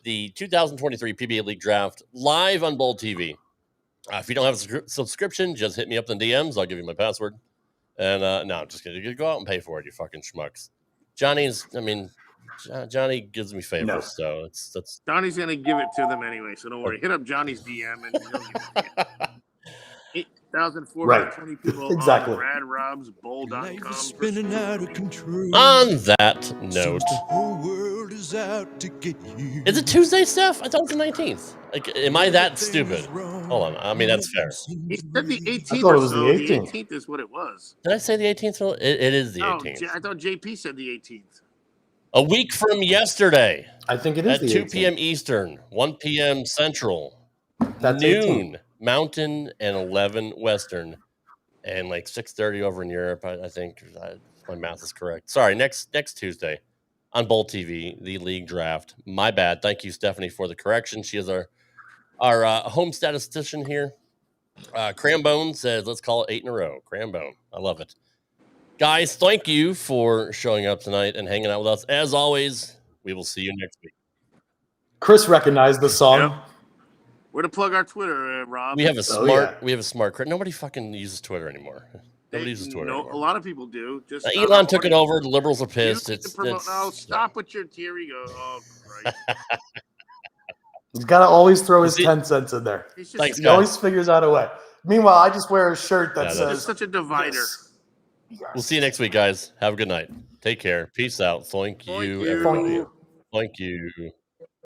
the 2023 PBA League Draft live on Bold TV. If you don't have a subscription, just hit me up in the DMs. I'll give you my password. And no, I'm just kidding. You go out and pay for it, you fucking schmucks. Johnny gives me favors, so that's Johnny's gonna give it to them anyway, so don't worry. Hit up Johnny's DM and he'll give it to you. 8,420 people Exactly. on radrobsbowl.com. Life is spinning out of control. on that note. The whole world is out to get you. Is it Tuesday, Steph? I thought it was the 19th. Like, am I that stupid? Hold on. I mean, that's fair. He said the 18th. I thought it or was so. the 18th. The 18th is what it was. Did I say the 18th? It is the 18th. I thought JP said the 18th. A week from yesterday I think it is at the 2 18th. p.m. Eastern, 1 p.m. Central, That's noon 18th. Mountain, and 11 Western, and like 6:30 over in Europe. I think my math is correct. Sorry, next Tuesday on Bowl TV, the league draft. My bad. Thank you, Stephanie, for the correction. She is our home statistician here. Crambone says, let's call it 8 in a row. Crambone. I love it. Guys, thank you for showing up tonight and hanging out with us. As always, we will see you next week. Chris recognized the song. Yep. Where to plug our Twitter, Rob? We have a yeah. smart. Nobody fucking uses Twitter anymore. Nobody uses Twitter anymore. A lot of people do. Just Elon took it over. The liberals are pissed. No, stop with your here we go. Oh, Christ. He's got to always throw his 10 cents in there. Thanks, He guys. always figures out a way. Meanwhile, I just wear a shirt that Yeah, says It's such a divider. this. We'll see you next week, guys. Have a good night. Take care. Peace out. Thank you, everybody. Thank you.